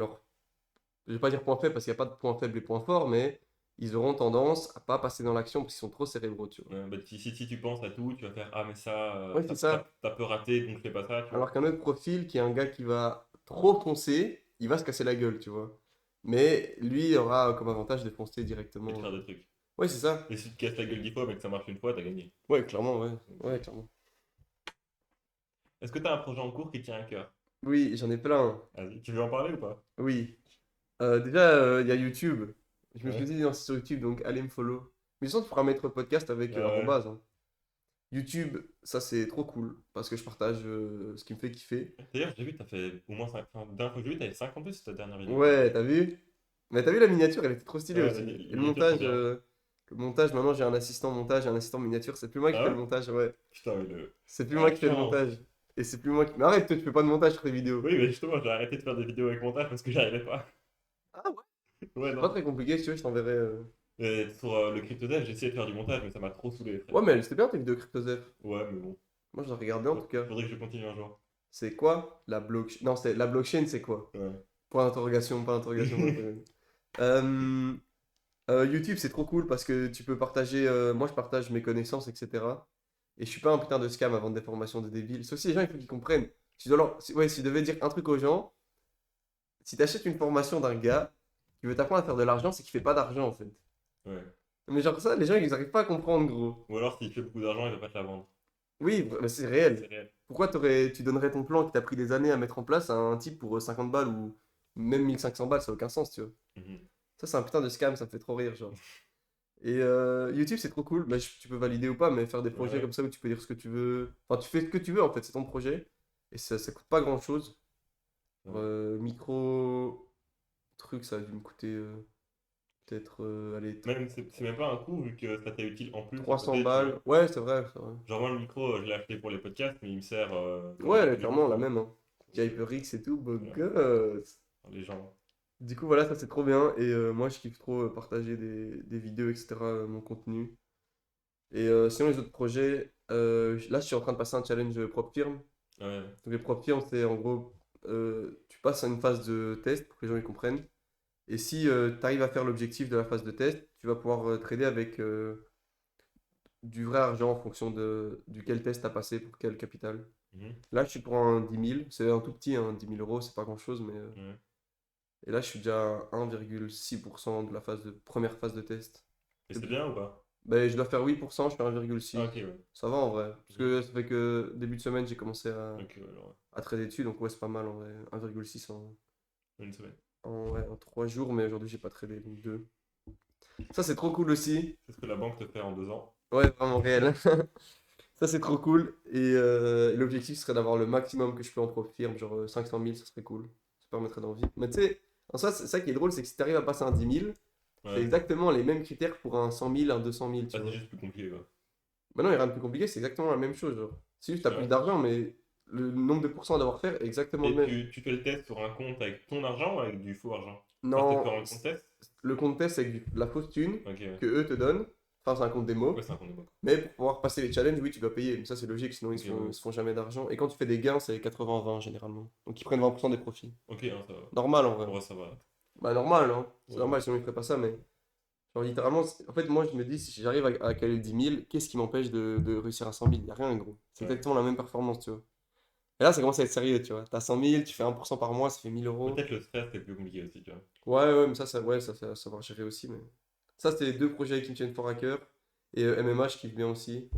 je vais pas dire point faible parce qu'il n'y a pas de point faible et point fort, mais ils auront tendance à pas passer dans l'action parce qu'ils sont trop cérébraux, tu vois. Ouais, bah, si tu penses à tout, tu vas faire ah, mais ça, Ouais, c'est ça. t'as peu raté, donc je fais pas ça, tu vois. Alors qu'un autre profil, qui est un gars qui va trop foncer, il va se casser la gueule, tu vois. Mais lui aura comme avantage de foncer Et de directement. faire des trucs. Ouais, c'est ça. Et si tu te casses la gueule 10 fois, mais que ça marche une fois, t'as gagné. Ouais, clairement, ouais. Ouais, clairement. Est-ce que t'as un projet en cours qui te tient à cœur? Oui, j'en ai plein. Vas-y, tu veux en parler ou pas? Oui. Déjà, il y a YouTube. Je me suis Ouais. dit, non, c'est sur YouTube, donc allez me follow. Mais sinon, tu feras mettre podcast avec Ouais. arrobase, hein. YouTube, ça c'est trop cool parce que je partage ce qui me fait kiffer. D'ailleurs, j'ai vu, t'as fait au moins 5. Enfin, dernière fois que j'ai vu, t'avais 50 vues sur ta dernière vidéo. Ouais, t'as vu? Mais t'as vu la miniature, elle était trop stylée Ouais, aussi. les Et miniatures sont bien. le montage, maintenant j'ai un assistant montage et un assistant miniature. C'est plus moi qui Ah fais le ouais? montage, ouais. Putain, mais C'est plus ah, moi la qui fais le chance. montage. Et c'est plus moi qui. Mais arrête, toi, tu fais pas de montage sur tes vidéos. Oui, mais justement, j'ai arrêté de faire des vidéos avec montage parce que j'arrivais pas. Ah ouais? Ouais, C'est pas non. très compliqué, si tu veux, je t'enverrai. Et sur le CryptoDev, j'ai essayé de faire du montage, mais ça m'a trop saoulé, frère. Ouais, mais c'était bien tes vidéos CryptoZef. Ouais, mais bon. Moi, je la regarde bien en tout cas. Faudrait que je continue un jour. C'est quoi la blockchain? Non, c'est la blockchain, c'est quoi? Ouais. Point d'interrogation, point d'interrogation, point d'interrogation. Euh, YouTube, c'est trop cool parce que tu peux partager. Moi, je partage mes connaissances, etc. Et je suis pas un putain de scam à vendre des formations de débiles. Sauf si les gens, il faut qu'ils comprennent. Ouais, si je devais dire un truc aux gens, si tu achètes une formation d'un gars qui veut t'apprendre à faire de l'argent, c'est qu'il fait pas d'argent en fait. Ouais. Mais genre ça, les gens, ils arrivent pas à comprendre, gros. Ou alors, s'il fait beaucoup d'argent, il va pas te la vendre. Oui, bah, c'est Ça, c'est réel. réel. Pourquoi tu donnerais ton plan qui t'a pris des années à mettre en place à un type pour 50 balles ou même 1500 balles, ça n'a aucun sens, tu vois. Mhm. Ça, c'est un putain de scam, ça me fait trop rire, genre. Et YouTube, c'est trop cool. Bah, tu peux valider ou pas, mais faire des projets Ouais. comme ça où tu peux dire ce que tu veux. Enfin, tu fais ce que tu veux, en fait, c'est ton projet. Et ça coûte pas grand-chose. Ouais. Micro truc, ça a dû me coûter peut-être, allez, Même, c'est même pas un coût, vu que ça t'est utile en plus à 300 côté, tu balles. vois. Ouais, c'est vrai, c'est vrai. Genre, moi, le micro, je l'ai acheté pour les podcasts, mais il me sert dans la vie de Ouais, tous les jours, clairement, tu la vois. même, hein. Petit Donc, HyperX et tout, beau voilà. gosse. Les gens. Du coup, voilà, ça c'est trop bien. Et moi, je kiffe trop partager des vidéos, etc., mon contenu. Et sinon, les autres projets, là, je suis en train de passer un challenge Prop Firm. Ouais. Donc, les Prop Firm, c'est en gros, tu passes à une phase de test pour que les gens y comprennent. Et si tu arrives à faire l'objectif de la phase de test, tu vas pouvoir trader avec du vrai argent en fonction de duquel test tu as passé pour quel capital. Mhm. Là, je suis pour un 10 000. C'est un tout petit, hein, 10 000 euros, c'est pas grand-chose, mais. Ouais. Et là, je suis déjà à 1,6% de la première phase de test. Et c'est bien ou pas? Ben, je dois faire 8%, je fais Ah, 1,6. ok, ouais. Ça va en vrai. Parce Mhm. que ça fait que début de semaine, j'ai commencé Ok, ouais, alors, à trader dessus. Donc, ouais, c'est pas mal en vrai. 1,6 ouais. Une semaine. ouais, en 3 jours. Mais aujourd'hui, j'ai pas tradé. Donc, 2. Ça, c'est trop cool aussi. C'est ce que la banque te fait en 2 ans. Ouais, vraiment réel. Ça, c'est trop cool. Et l'objectif serait d'avoir le maximum que je peux en profit. Genre 500 000, ça serait cool. Ça permettrait d'en vivre. Mais tu sais, en soi, c'est ça qui est drôle, c'est que si tu arrives à passer un 10 000, c'est Ouais. exactement les mêmes critères pour un 100 000, un 200 000, tu Ah, c'est vois. juste plus compliqué, quoi. Bah non, il n'y a rien de plus compliqué, c'est exactement la même chose, genre. C'est juste, t'as C'est plus vrai. d'argent, mais le nombre de pourcents à devoir faire est exactement le Et même. tu fais le test sur un compte avec ton argent ou avec du faux argent? Enfin, c'est Non, sur un compte test? le compte test, c'est avec de la fausse thune Ok, ouais. que eux te donnent. Enfin, c'est un compte Ouais, démo. c'est un compte de banque. Mais pour pouvoir passer les challenges, oui, tu dois payer. Mais ça, c'est logique, sinon Ok, ouais. ils se font jamais d'argent. Et quand tu fais des gains, c'est 80-20 généralement. Donc ils prennent 20% des profits. Ok, hein, ça va. Normal en vrai. Ouais, ça va. Bah normal, hein. C'est Ouais, ouais. normal, sinon ils feraient pas ça, mais. Genre littéralement, en fait, moi je me dis, si j'arrive à caler 10 000, qu'est-ce qui m'empêche de réussir à 100 000? Y a rien, gros. C'est Ouais. exactement la même performance, tu vois. Et là, ça commence à être sérieux, tu vois. T'as 100 000, tu fais 1% par mois, ça fait 1 000 euros. Peut-être le stress, c'est plus compliqué aussi, tu vois. Ouais, ouais, mais ouais, ça savoir gérer aussi. Mais. Ça, c'est les deux projets qui me tiennent fort à cœur. Et MMA, je kiffe bien aussi.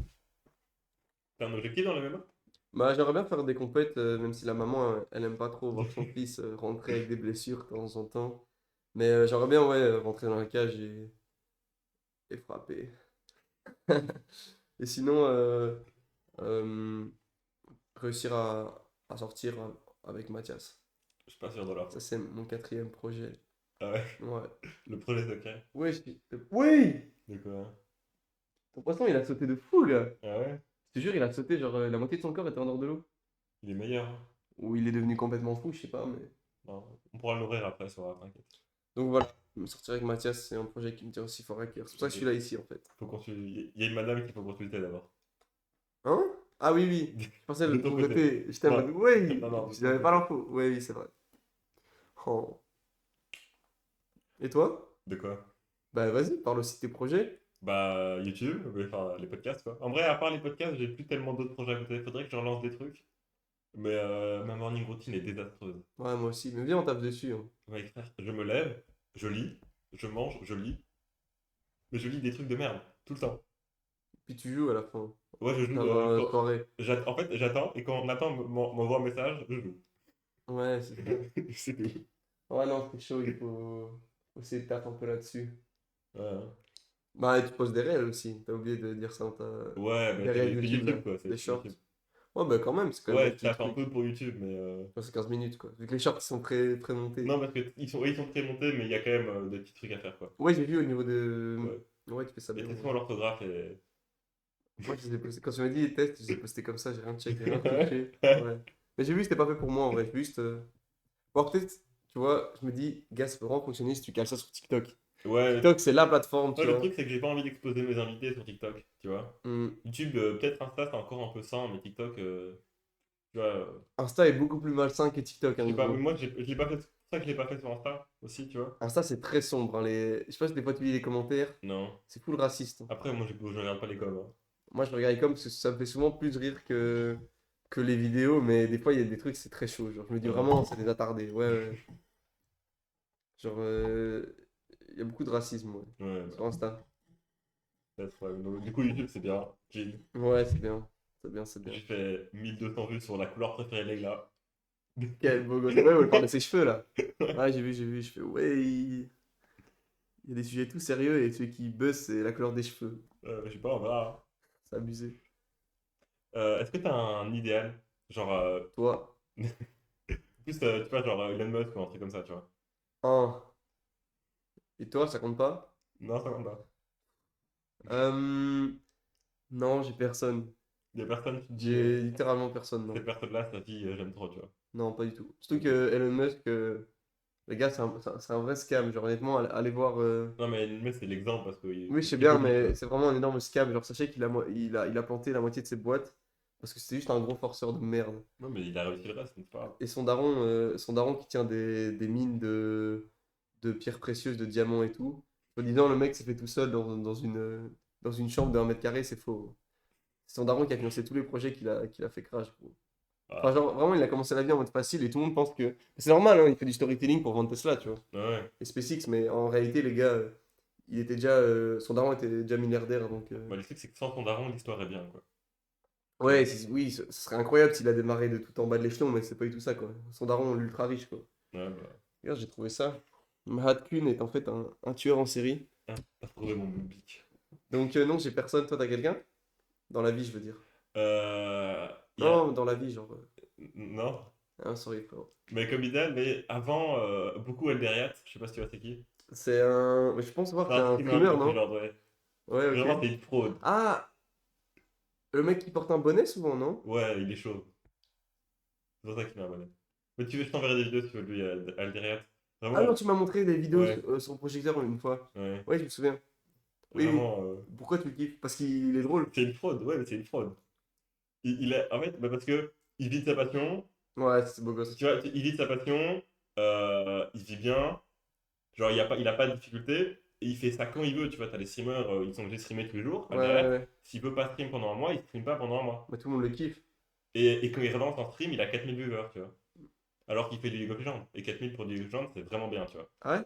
T'as un objectif dans le MMA? Bah, j'aimerais bien faire des compètes, même si la maman, elle aime pas trop voir son fils rentrer avec des blessures de temps en temps. Mais j'aimerais bien, ouais, rentrer dans la cage et frapper. Et sinon, euh, réussir à sortir avec Mathias. Je suis pas sûr de leur. Ça, c'est mon quatrième projet. Ah ouais, Ouais. le projet secret. Oui, oui! De quoi? Ton poisson, il a sauté de fou, là. Ah ouais? Je te jure, il a sauté, genre, la moitié de son corps était en dehors de l'eau. Il est meilleur, hein. Ou il est devenu complètement fou, je sais pas, mais. Non, on pourra le nourrir après, ça va, t'inquiète. Donc voilà, me sortir avec Mathias, c'est un projet qui me tient aussi fort à cœur. C'est pour ça que je suis Ok. là ici, en fait. Faut consulter. Il y a une madame qu'il faut consulter d'abord. Hein? Ah oui, oui. Je pensais De de ton ton côté. côté. J'étais en Non, mode, oui! non, non, de ton J'avais pas côté. l'info. Oui, oui, c'est vrai. Oh. Et toi? De quoi? Bah vas-y, parle aussi de tes projets. Bah, YouTube, enfin, les podcasts, quoi. En vrai, à part les podcasts, j'ai plus tellement d'autres projets à côté. Faudrait que je relance des trucs. Mais ma morning routine est désastreuse. Ouais, moi aussi. Mais viens, on tape dessus, hein. Ouais, frère, je me lève, je lis, je mange, je lis. Mais je lis des trucs de merde, tout le temps. Puis tu joues à la fin. Ouais, je joue. Dans la soirée. En fait, j'attends, et quand Nathan m'envoie un message, je joue. Ouais, c'est ça. C'est tout. Ouais, non, c'est chaud, faut essayer de taper un peu là-dessus. Ouais, Bah, et tu poses des réels aussi. T'as oublié de dire ça dans ouais, des bah, réels c'est YouTube, là. YouTube, quoi. Des C'est shorts. YouTube. Ouais, bah quand même, c'est quand même un Ouais, je petit tape un truc. peu pour YouTube, mais. Enfin, c'est 15 minutes, quoi. Vu que les shorts, ils sont très, très montés. Non, parce que ils sont très montés, mais il y a quand même des petits trucs à faire, quoi. Ouais, j'ai vu au niveau de. Ouais. Ouais, tu fais ça Et bien. très Ouais. souvent, l'orthographe est. Moi, je les ai postés. Quand tu m'as dit les tests, je les ai postés comme ça, j'ai rien checké, rien Ouais. touché. Ouais. Mais j'ai vu, c'était pas fait pour moi en vrai. Juste. Bon, peut-être, tu vois, je me dis, gars, ça peut vraiment fonctionner si tu cales ça sur TikTok. Ouais, TikTok, c'est la plateforme, ouais, tu le vois. truc, c'est que j'ai pas envie d'exposer mes invités sur TikTok, tu vois. Hmm. YouTube, peut-être Insta, c'est encore un peu sans, mais TikTok. Tu vois, Insta est beaucoup plus malsain que TikTok, je hein, sais pas, mais gros. moi, je l'ai pas fait, c'est pour ça que je l'ai pas fait sur Insta aussi, tu vois. Insta, c'est très sombre, hein, Je sais pas si des fois tu lis les commentaires, Non. c'est full raciste, hein. Après, moi, je regarde pas les coms, hein. Moi, je regarde les coms parce que ça me fait souvent plus rire que les vidéos, mais des fois, il y a des trucs, c'est très chaud. Genre, je me dis Ouais, vraiment, c'est des attardés. Ouais, ouais. Genre, il y a beaucoup de racisme, ouais, ouais, bah, sur Insta. peut-être, ouais. Donc, du coup, YouTube, c'est bien. Ouais, c'est bien. C'est bien, c'est bien. J'ai fait 1200 vues sur la couleur préférée de Leïla. Quel beau gosse. Ouais, on parle de ses cheveux, là. Ouais, j'ai vu. Je fais, ouais, il y a des sujets tout sérieux et celui qui buzz, c'est la couleur des cheveux. Je sais pas, on verra. C'est abusé. Est-ce que t'as un idéal? Genre, Toi, plus, tu vois, genre Elon Musk ou un truc comme ça, tu vois. un. Et toi, ça compte pas? Non, ça compte pas. Euh, Non, j'ai personne. Des personnes qui te disent, J'ai littéralement personne, cette non. personne-là, sa vie, j'aime trop, tu vois. Non, pas du tout. Surtout Ok. que Elon Musk, les gars, c'est un vrai scam. Genre, honnêtement, allez voir. Non, mais Elon Musk, c'est l'exemple parce qu'il Oui, je est sais très bien, connu, tu mais vois. c'est vraiment un énorme scam. Genre, sachez il a planté la moitié de ses boîtes parce que c'était juste un gros forceur de merde. Non, mais il a réussi le reste, donc c'est pas grave. Et son daron qui tient des mines de pierres précieuses, de diamants et tout. En disant, le mec s'est fait tout seul dans une chambre de 1 mètre carré, c'est faux. C'est son daron qui a financé tous les projets qu'il a fait crash, gros. Enfin, Ah, genre, vraiment, il a commencé la vie en mode facile et tout le monde pense que. C'est normal, hein, il fait du storytelling pour vendre Tesla, tu vois. ouais. Et SpaceX, mais en réalité, les gars, son daron était déjà milliardaire, donc. Bah, le truc, c'est que sans ton daron, l'histoire est bien, quoi. Tu vois. Ouais, oui, ce serait incroyable s'il a démarré de tout en bas de l'échelon, mais c'est pas du tout ça, quoi. Son daron, l'ultra riche, quoi. Ouais, bah. Regarde, j'ai trouvé ça. Mahat Kun est en fait un tueur en série. Ah, t'as retrouvé mon pic. Donc, non, j'ai personne. Toi, t'as quelqu'un? Dans la vie, je veux dire. Il y a... Non, dans la vie, genre. Non. Ah, sorry, frérot. Mais comme idéal, mais avant, beaucoup Elderiat, je sais pas si tu vois c'est qui. C'est un. Mais je pense voir C'est que c'est un un streamer un streamer, peu plus non? genre, ouais. Ouais, Vraiment, ok. c'est une fraude. Ah, le mec qui porte un bonnet souvent, non? Ouais, il est chaud. C'est pour ça qu'il m'a abonné. Mais tu veux, je t'enverrai des vidéos si tu veux, lui, Elderiat. Ah non, Vraiment, tu m'as montré des vidéos ouais, sur le projecteur une fois. ouais. Ouais, je me souviens. Oui, oui. Vraiment, Pourquoi tu le kiffes? Parce qu'il est drôle. c'est une fraude, ouais, mais c'est une fraude. Il est, en fait, bah, parce que il vit de sa passion, Ouais, c'est beau gosse. tu vois, il vit de sa passion, il vit bien, genre il a pas de difficulté, et il fait ça quand il veut, tu vois, t'as des streamers, ils sont obligés de streamer tous les jours, Ouais, ouais, Alderiat, ouais. s'il peut pas stream pendant un mois, il stream pas pendant un mois. Mais tout le monde le kiffe. Et quand il relance en stream, il a 4000 viewers, tu vois. Alors qu'il fait du League of Legends, et 4000 pour du League of Legends, c'est vraiment bien, tu vois. Ah ouais?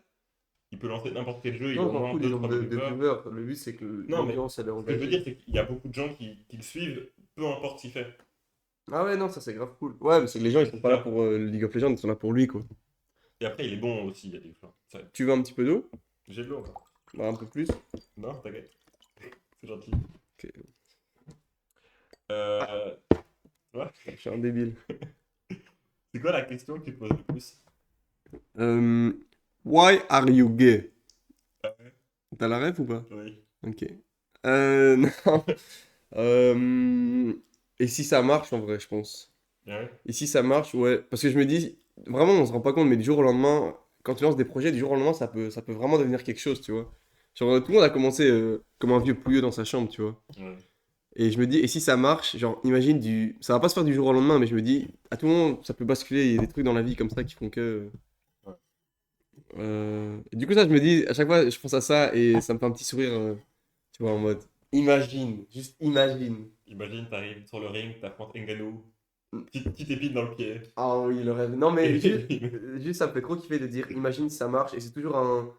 Il peut lancer n'importe quel jeu, il a Non, au je m'en moins fous des deux nombres trois de viewers. viewers. Le but, c'est que Non, mais l'audience, elle est ce que je veux dire, engagée. c'est qu'il y a beaucoup de gens qui le suivent, peu importe ce qu'il fait. Ah ouais, non, ça c'est grave cool. Ouais, mais c'est que les gens, ils sont C'est pas là ça. pour le League of Legends, ils sont là pour lui, quoi. Et après, il est bon aussi, il y a des gens. Tu veux un petit peu d'eau? J'ai de l'eau encore. Bah, un peu plus. Non, t'inquiète. C'est gentil. Ok. Ah, Euh, ouais. je suis un débile. C'est quoi la question que tu te poses le plus? Euh, Why are you gay? Ah ouais. T'as la ref ou pas? Oui. Ok. Non. Et si ça marche en vrai, je pense. Ah ouais. Et si ça marche, ouais. Parce que je me dis, vraiment, on se rend pas compte, mais du jour au lendemain, quand tu lances des projets, du jour au lendemain, ça peut vraiment devenir quelque chose, tu vois. Genre, tout le monde a commencé comme un vieux pouilleux dans sa chambre, tu vois. Ouais. Et je me dis, et si ça marche, genre, imagine Ça va pas se faire du jour au lendemain, mais je me dis, à tout moment, ça peut basculer. Il y a des trucs dans la vie comme ça qui font que. Ouais. Et du coup, ça, je me dis, à chaque fois, je pense à ça et ça me fait un petit sourire, tu vois, en mode. Imagine, juste imagine. Imagine, t'arrives sur le ring, t'affrontes Ngannou, petite épine dans le pied. Ah oui, le rêve. Non, mais Et- juste, ça me fait trop kiffer de dire, imagine si ça marche. Et c'est toujours un.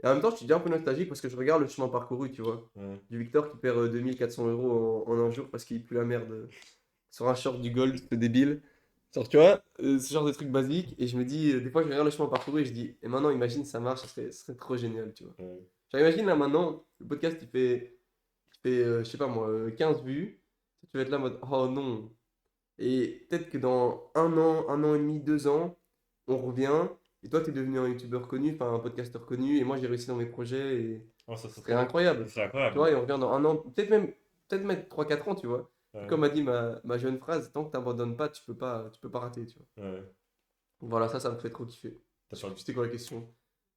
Et en même temps, je suis déjà un peu nostalgique parce que je regarde le chemin parcouru, tu vois. Ouais. Du Victor qui perd 2400 € en un jour parce qu'il pue la merde sur un short du Gold, c'est débile. Genre, tu vois, ce genre de truc basique. Et je me dis, des fois, je regarde le chemin parcouru et je dis, et maintenant, imagine ça marche, ce serait trop génial, tu vois. Ouais. Genre, imagine là maintenant, le podcast je sais pas moi, 15 vues. Tu vas être là en mode, oh non. Et peut-être que dans un an et demi, 2 ans, on revient. Et toi, tu es devenu un youtubeur connu, enfin un podcasteur connu. Et moi, j'ai réussi dans mes projets. Et Oh, ce serait incroyable. ça serait Tu incroyable. vois, et on revient dans un an, peut-être mettre 3 4 ans, tu vois. Ouais. Comme a dit ma jeune phrase, tant que tu n'abandonnes pas, tu peux pas rater, tu vois. Ouais. Voilà, ça me fait trop kiffer. T'as Je sais pas... plus c'était quoi la question.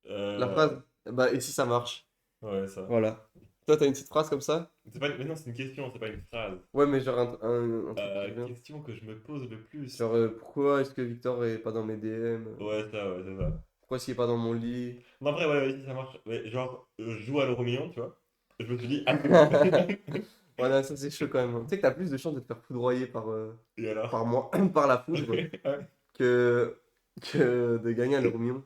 La Euh, phrase, bah, et si ça marche? ouais, ça. Voilà. Toi, t'as une petite phrase comme ça? Mais non, c'est une question, c'est pas une phrase. Ouais, mais genre un truc qui vient. Question que je me pose le plus. Genre, pourquoi est-ce que Victor est pas dans mes DM? Ouais, c'est ça. Pourquoi est-ce qu'il est pas dans mon lit? Non, en vrai, ouais, vas-y, ça marche. Ouais, genre, je joue à l'euro million, tu vois. Je me suis dit, ah, Voilà, ça c'est chaud quand même, hein. Tu sais que t'as plus de chances de te faire foudroyer et alors? par moi, par la foudre Ouais, que, que de gagner un euro million.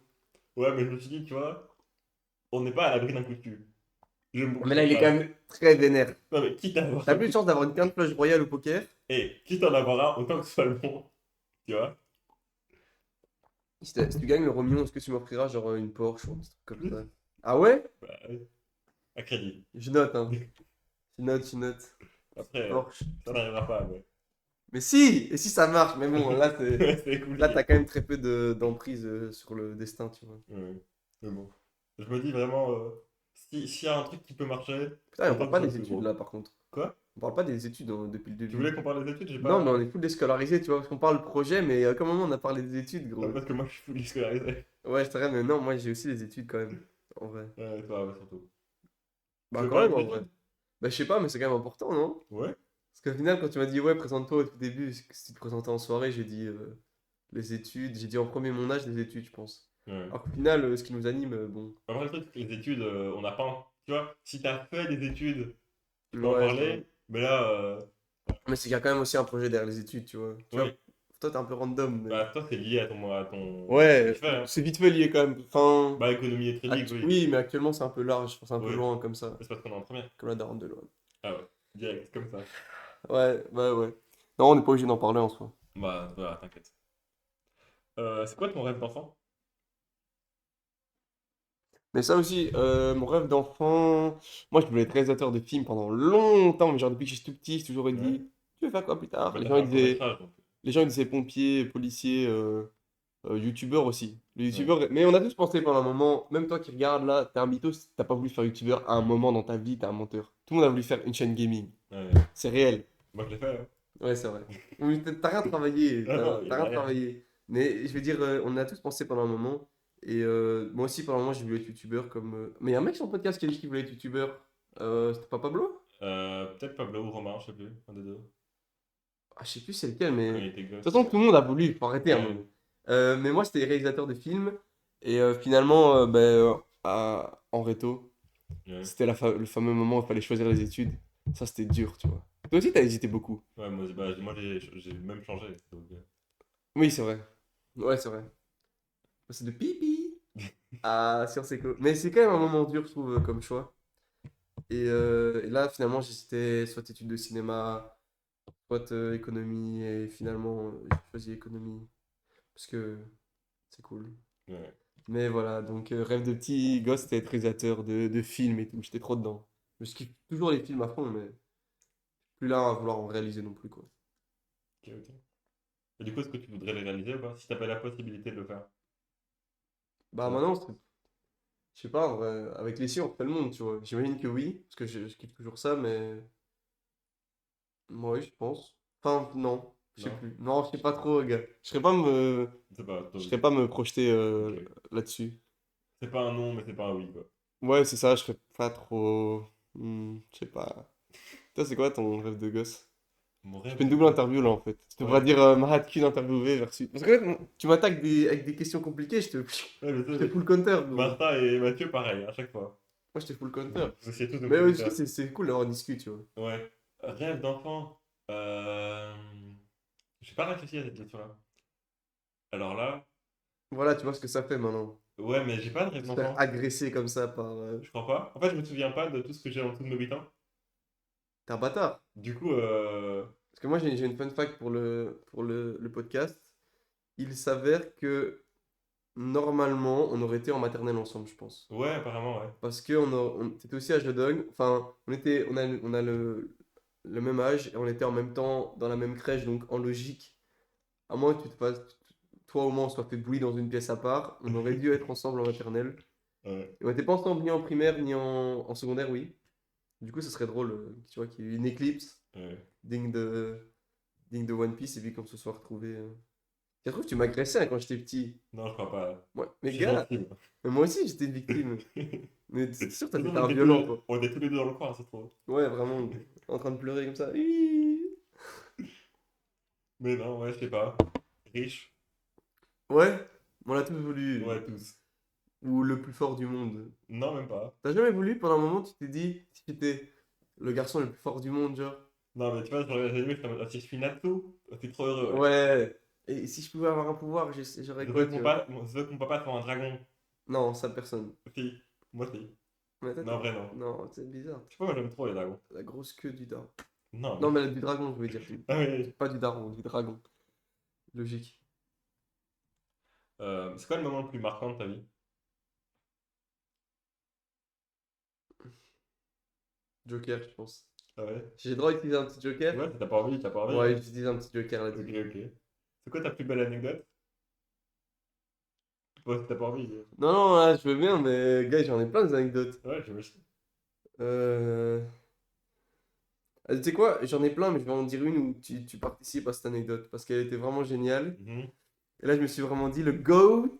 Ouais, mais je me suis dit, tu vois, on n'est pas à l'abri d'un coup de cul. J'aime beaucoup Mais là, cette il est quand phrase. même très vénère. Non, mais quitte à avoir T'as un plus coup de de... chance d'avoir une quinte flush royale au poker. Quitte à en avoir un, autant que ce soit le bon. Tu vois? Si tu gagnes l'euro million, est-ce que tu m'offriras genre une Porsche ou un petit truc comme Plus? ça? Ah ouais? Bah, à crédit. Je note, hein. Je note. Après, Porsche. ça n'arrivera pas, mais... Mais si! Et si ça marche? Mais bon, C'est cool. là, t'as quand même très peu d'emprise sur le destin, tu vois. Ouais, mais bon. Je me dis vraiment, s'il y a un truc qui peut marcher, Putain, et on autant parle que ce pas soit le des plus études gros. là, par contre. Quoi? On parle pas des études depuis le Tu début. voulais qu'on parle des études? J'ai Non, mais pas... on est full déscolarisé, tu vois, parce qu'on parle projet, mais à quel moment on a parlé des études, Ouais, gros? parce que moi, je suis full scolarisé. Ouais, je dirais, mais non, moi j'ai aussi des études quand même, en vrai. Ouais, toi, ouais, surtout. Tu Bah, veux quand parler même, des en vrai. études? Bah, je sais pas, mais c'est quand même important, non? Ouais. Parce qu'au final, quand tu m'as dit, ouais, présente-toi au tout début, si tu te présentais en soirée, j'ai dit les études, j'ai dit en premier mon âge, les études, je pense. Ouais. Alors qu'au final, ce qui nous anime, bon. Après, le truc, c'est que les études, on n'a pas... Tu vois, si t'as fait des études, tu peux en Ouais, c'est vrai. parler, mais là, Mais c'est qu'il y a quand même aussi un projet derrière les études, tu vois. Tu vois, oui. toi, t'es un peu random, mais. Bah, toi, c'est lié à ton... Ce que tu Ouais, fais, hein. c'est vite fait lié quand même. Enfin, Bah, économie et trading, oui. oui, mais actuellement, c'est un peu large, enfin, c'est un peu Oui. loin comme ça. C'est parce qu'on est en première. Comme la daronne de loin. Ah ouais. Direct, comme ça. Ouais, ouais, ouais. Non, on n'est pas obligé d'en parler en soi. Bah, voilà, t'inquiète. C'est quoi ton rêve d'enfant? Mais ça aussi, mon rêve d'enfant, moi je voulais être réalisateur de films pendant longtemps, mais genre depuis que je suis tout petit, j'ai toujours Ouais. dit, tu veux faire quoi plus tard? Bah, t'as fait un court métrage, donc. Les gens ils disaient pompier, policier, youtubeur aussi. Le Ouais. youtubeur, mais on a tous pensé pendant un moment, même toi qui regardes là, t'es un mythos, t'as pas voulu faire youtubeur à un moment dans ta vie, t'es un menteur. Tout le monde a voulu faire une chaîne gaming. Ouais. C'est réel. Moi, je l'ai fait, hein. Ouais, c'est vrai. Oui, t'as rien travaillé, Ah non, il y t'as avait rien rien. travaillé. Mais je veux dire, on a tous pensé pendant un moment. Et moi aussi, pendant un moment, j'ai voulu être youtubeur comme. Mais il y a un mec sur le podcast qui a dit qu'il voulait être youtubeur. C'était pas Pablo? Peut-être Pablo ou Romain, je sais plus. Un des deux. Ah, je sais plus c'est lequel, mais. Quand De il était toute gosse. façon, tout le monde a voulu, faut arrêter un Ouais. moment. Mais moi, c'était réalisateur de films. Et finalement, en réto, Ouais. c'était le fameux moment où il fallait choisir les études. Ça, c'était dur, tu vois. Toi aussi, t'as hésité beaucoup. Ouais, moi j'ai même changé. Donc, Oui, c'est vrai. Ouais, c'est vrai. C'est de pipi à Sciences Éco. Mais c'est quand même un moment dur, je trouve, comme choix. Et là, finalement, j'hésitais soit études de cinéma, soit économie. Et finalement, j'ai choisi économie. Parce que c'est cool. ouais. Mais voilà, donc rêve de petit gosse, c'était être réalisateur de films et tout. J'étais trop dedans. Je kiffe toujours les films à fond, mais plus là à vouloir en réaliser non plus, quoi. Ok, ok. Et du coup, est-ce que tu voudrais les réaliser ou pas? Si t'avais la possibilité de le faire. Bah maintenant, je sais pas, en vrai, avec les on refait le monde, tu vois. J'imagine que oui, parce que je kiffe toujours ça, mais. Oui, je pense. Enfin, non, je sais Non? plus. Non, je sais pas trop, gars. C'est pas, Je serais pas me projeter ok. là-dessus. C'est pas un non, mais c'est pas un oui, quoi. Ouais, c'est ça, je serais pas trop. Je sais pas. Toi, c'est quoi ton rêve de gosse? Mon Je rêve fais une de double gosse. interview là en fait. Tu devras Ouais. dire Mahat Kun interviewé versus. Parce que tu m'attaques avec des questions compliquées, Ouais, je je sais, te mais full counter, gros. Martha et Mathieu, pareil, à chaque fois. Moi, je te full counter. Vous essayez tous de me Mais poser aussi, ça. c'est cool d'avoir une discute, tu vois. Ouais. Rêve d'enfant. Euh... J'ai pas réfléchi à cette question-là. Alors là, Voilà, tu vois ce que ça fait maintenant. ouais, mais j'ai pas de rêve Se faire d'enfant. agresser comme ça par. Je crois pas. En fait, je me souviens pas de tout ce que j'ai en dessous de mes 8 ans. T'es un bâtard. Du coup, Parce que moi, j'ai une fun fact pour le podcast. Il s'avère que normalement, on aurait été en maternelle ensemble, je pense. ouais, apparemment, ouais. Parce que t'étais aussi âge de dog. Enfin, on a le même âge et on était en même temps dans la même crèche, donc en logique, à moins que tu te fasses, toi au moins, on soit fait bully dans une pièce à part, on aurait dû être ensemble en maternelle. Ouais, Et on n'était pas ensemble ni en primaire ni en secondaire, oui. Du coup, ça serait drôle, tu vois, qu'il y ait eu une éclipse ouais. digne de, digne de One Piece et puis qu'on se soit retrouvés. Ça se trouve, tu m'agressais hein, quand j'étais petit. Non, je crois pas. Mais Je suis gars, gentil, moi. mais moi aussi j'étais une victime. Mais c'est sûr, Ça toi se trouve, t'étais un violent, toi. on était tous les deux dans le coin, ça se trouve. Ouais, vraiment, en train de pleurer comme ça. Hihi. Mais non, ouais, je sais pas. Riche. Ouais, on l'a tous voulu. Ouais, tous. Ou le plus fort du monde. Non, même pas. T'as jamais voulu, pendant un moment, tu t'es dit, si tu étais le garçon le plus fort du monde, genre. Non, mais tu vois, je regarde les animés, je suis en mode, ah, si je suis Natsu, t'es trop heureux, ouais. Ouais. Et si je pouvais avoir un pouvoir, j'aurais Je quoi, veux tu vois? je veux que mon papa soit un dragon. Non, ça personne. Si, moi si. Mais attends, Non, vrai, non. non, c'est bizarre. Je sais pas, moi j'aime trop les dragons. La grosse queue du daron. Non, Non, mais. mais du dragon, je veux dire. Ah oui. Pas du daron, du dragon. Logique. C'est quoi le moment le plus marquant de ta vie? Joker, je pense. Ah ouais? J'ai le droit d'utiliser un petit joker? Ouais, t'as pas envie, t'as pas envie, Ouais, hein. j'utilise un petit joker Ok, là-dessus. ok. C'est quoi ta plus belle anecdote? Ouais, si t'as pas envie. Non, non, là, je veux bien, mais gars, j'en ai plein des anecdotes. Ouais, j'imagine. Euh... Tu sais quoi? J'en ai plein, mais je vais en dire une où tu participes à cette anecdote parce qu'elle était vraiment géniale. Mhm. Et là, je me suis vraiment dit, le GOAT!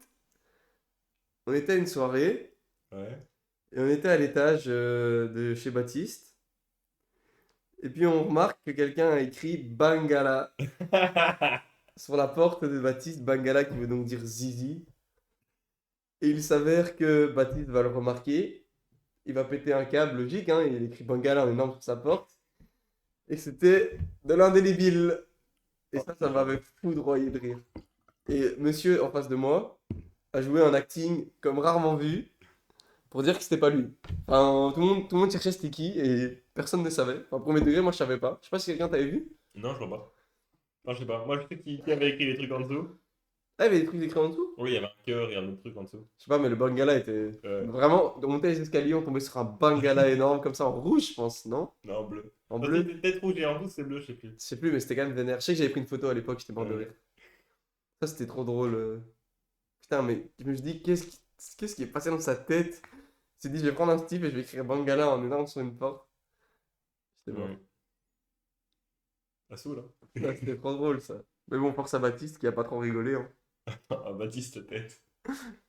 On était à une soirée Ouais. et on était à l'étage de chez Baptiste. Et puis on remarque que quelqu'un a écrit Bangala sur la porte de Baptiste. Bangala qui veut donc dire Zizi. Et il s'avère que Baptiste va le remarquer. Il va péter un câble, logique, hein, il écrit Bangala en énorme sur sa porte. Et c'était de l'indélébile. Et ça m'avait foudroyé de rire. Et monsieur en face de moi a joué un acting comme rarement vu pour dire que c'était pas lui. Enfin, tout le monde cherchait c'était qui et personne ne savait. Enfin, premier degré, moi je savais pas. Je sais pas si quelqu'un t'avait vu. Non, je vois pas. Non, je sais pas. Moi, je sais qui avait écrit les trucs en dessous. Ah, il y avait des trucs écrits en dessous. Oui, il y avait un cœur et un autre truc en dessous. Je sais pas, mais le Bangala était Ouais. vraiment. On montait les escaliers, on tombait sur un Bangala énorme comme ça en rouge, je pense, non? Non, en bleu. En Non, bleu. c'était peut-être rouge et en dessous, c'est bleu, je sais plus. Je sais plus, mais c'était quand même vénère. Je sais que j'avais pris une photo à l'époque, j'étais mort de Ouais. rire. Ça, c'était trop drôle. Putain, mais je me suis dit, qu'est-ce qui est passé dans sa tête? Il s'est dit, je vais prendre un stylo et je vais écrire Bangala en énorme sur une porte. J'étais mort. Ouais. Ah, sous, là. Ouais, c'était trop drôle ça. Mais bon, force à Baptiste qui a pas trop rigolé, hein. Ah, Baptiste tête.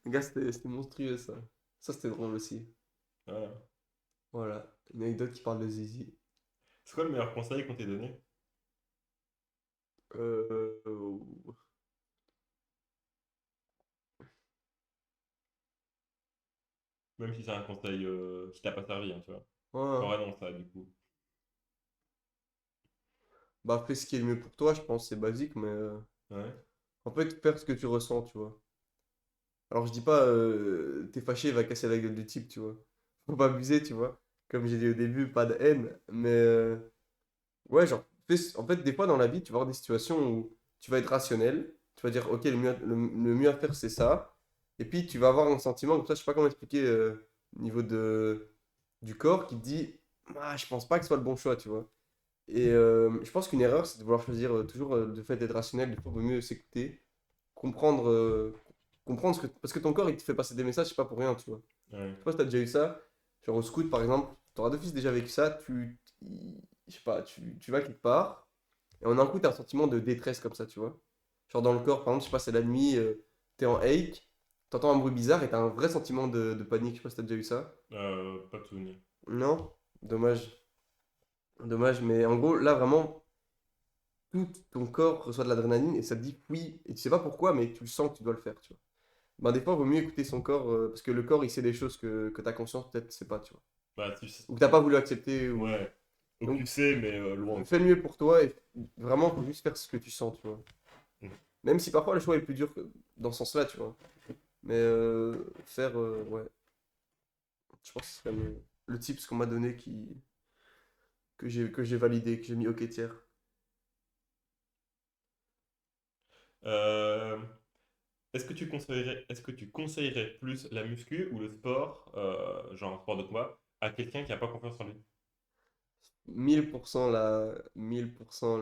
Les gars, c'était monstrueux ça. Ça, c'était drôle aussi. Voilà. Voilà. Une anecdote qui parle de Zizi. C'est quoi le meilleur conseil qu'on t'ait donné? Euh... Même si c'est un conseil qui t'a pas servi, hein, tu vois. ouais. Genre, ah non, ça, du coup. Bah, fais ce qui est le mieux pour toi, je pense, c'est basique, mais Ouais. en fait, faire ce que tu ressens, tu vois. Alors, je dis pas, t'es fâché, va casser la gueule du type, tu vois. Faut pas abuser, tu vois. Comme j'ai dit au début, pas de haine, mais ouais, genre, en fait, des fois dans la vie, tu vas avoir des situations où tu vas être rationnel, tu vas dire, ok, le mieux à faire, c'est ça, et puis tu vas avoir un sentiment, comme ça, je sais pas comment expliquer, au niveau du corps, qui te dit, ah, je pense pas que ce soit le bon choix, tu vois. Et je pense qu'une erreur, c'est de vouloir choisir toujours le fait d'être rationnel, des fois, il vaut mieux s'écouter, comprendre, comprendre parce que ton corps, il te fait passer des messages, c'est pas pour rien, tu vois. Ouais. Je sais pas si t'as déjà eu ça, genre au scout, par exemple, t'auras d'office déjà vécu ça, je sais pas, tu vas quelque part, et en un coup, t'as un sentiment de détresse comme ça, tu vois. Genre dans le corps, par exemple, je sais pas, c'est la nuit, t'es en hike, t'entends un bruit bizarre et t'as un vrai sentiment de panique, je sais pas si t'as déjà eu ça. Pas de souvenir. Non? Dommage. Dommage, mais en gros, là, vraiment, tout ton corps reçoit de l'adrénaline et ça te dit oui, et tu sais pas pourquoi, mais tu le sens que tu dois le faire, tu vois. Ben, des fois, il vaut mieux écouter son corps, parce que le corps, il sait des choses que ta conscience, peut-être, sait pas, tu vois. Bah, tu sais. Ou que t'as pas voulu accepter, ou... Ouais. Donc Donc, tu sais, mais loin. fais le mieux pour toi, et vraiment, faut juste faire ce que tu sens, tu vois. Mhm. Même si parfois, le choix est plus dur dans ce sens-là, tu vois. Mais faire, ouais, je pense que ce serait le tips qu'on m'a donné que j'ai validé, que j'ai mis OK tiers. Euh, est-ce que tu conseillerais plus la muscu ou le sport, genre un sport de combat, à quelqu'un qui a pas confiance en lui? 1000% la 1000%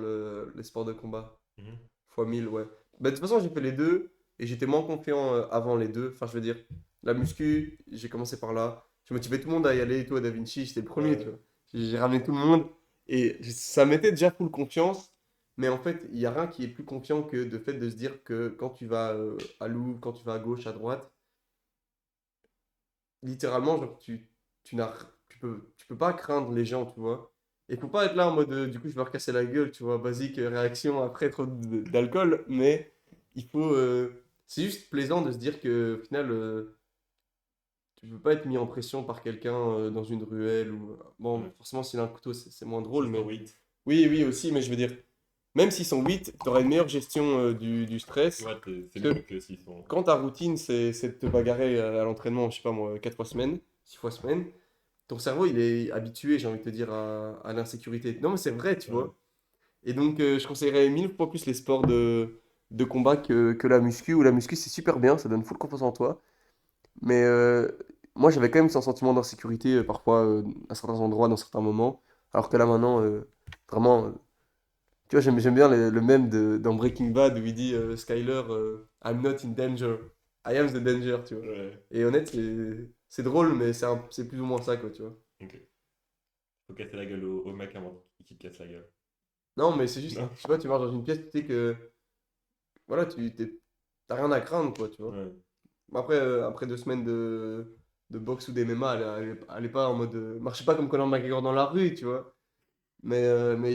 les sports de combat. Mhm. Fois 1000, ouais. Bah, de toute façon, j'ai fait les deux et j'étais moins confiant avant les deux. Enfin, je veux dire, la muscu, j'ai commencé par là. J'ai motivé tout le monde à y aller et tout, à Da Vinci, j'étais le premier, tu Ouais. vois. J'ai ramené tout le monde et ça mettait déjà full confiance. Mais en fait, il n'y a rien qui est plus confiant que le fait de se dire que quand tu vas à Louvre, quand tu vas à gauche, à droite, littéralement, genre, tu peux pas craindre les gens, tu vois. Et faut pas être là en mode, du coup, je vais leur casser la gueule, tu vois, basique réaction après trop d'alcool, mais il faut. C'est juste plaisant de se dire que, au final, tu peux pas être mis en pression par quelqu'un dans une ruelle ou. Bon, Ouais. forcément, s'il a un couteau, c'est moins drôle, S'ils sont mais. 8, Oui, oui, aussi, mais je veux dire, même s'ils sont 8 tu auras une meilleure gestion du stress. ouais, c'est Parce mieux que que s'ils sont. quand ta routine, c'est de te bagarrer à l'entraînement, je sais pas moi, 4 fois semaine, 6 fois semaine, ton cerveau, il est habitué, j'ai envie de te dire, à l'insécurité. Non, mais c'est vrai, tu Ouais. vois. Et donc, je conseillerais mille fois plus les sports de combat que la muscu, où la muscu, c'est super bien, ça donne full confiance en toi. Mais moi, j'avais quand même ce sentiment d'insécurité parfois à certains endroits, dans certains moments. Alors que là, maintenant, vraiment, tu vois, j'aime bien le mème dans Breaking Bad où il dit Skyler, I'm not in danger. I am the danger, tu vois. Ouais. Et honnête, c'est drôle, mais c'est plus ou moins ça, quoi, tu vois. Ok. Faut casser la gueule au mec avant qu'il te casse la gueule. Non, mais c'est juste, Non? je sais pas, tu marches dans une pièce, tu sais que, voilà, t'as rien à craindre, quoi, tu vois. Ouais. Après, après 2 semaines de boxe ou d'MMA, elle est pas en mode. Marchez pas comme Conor McGregor dans la rue, tu vois. Mais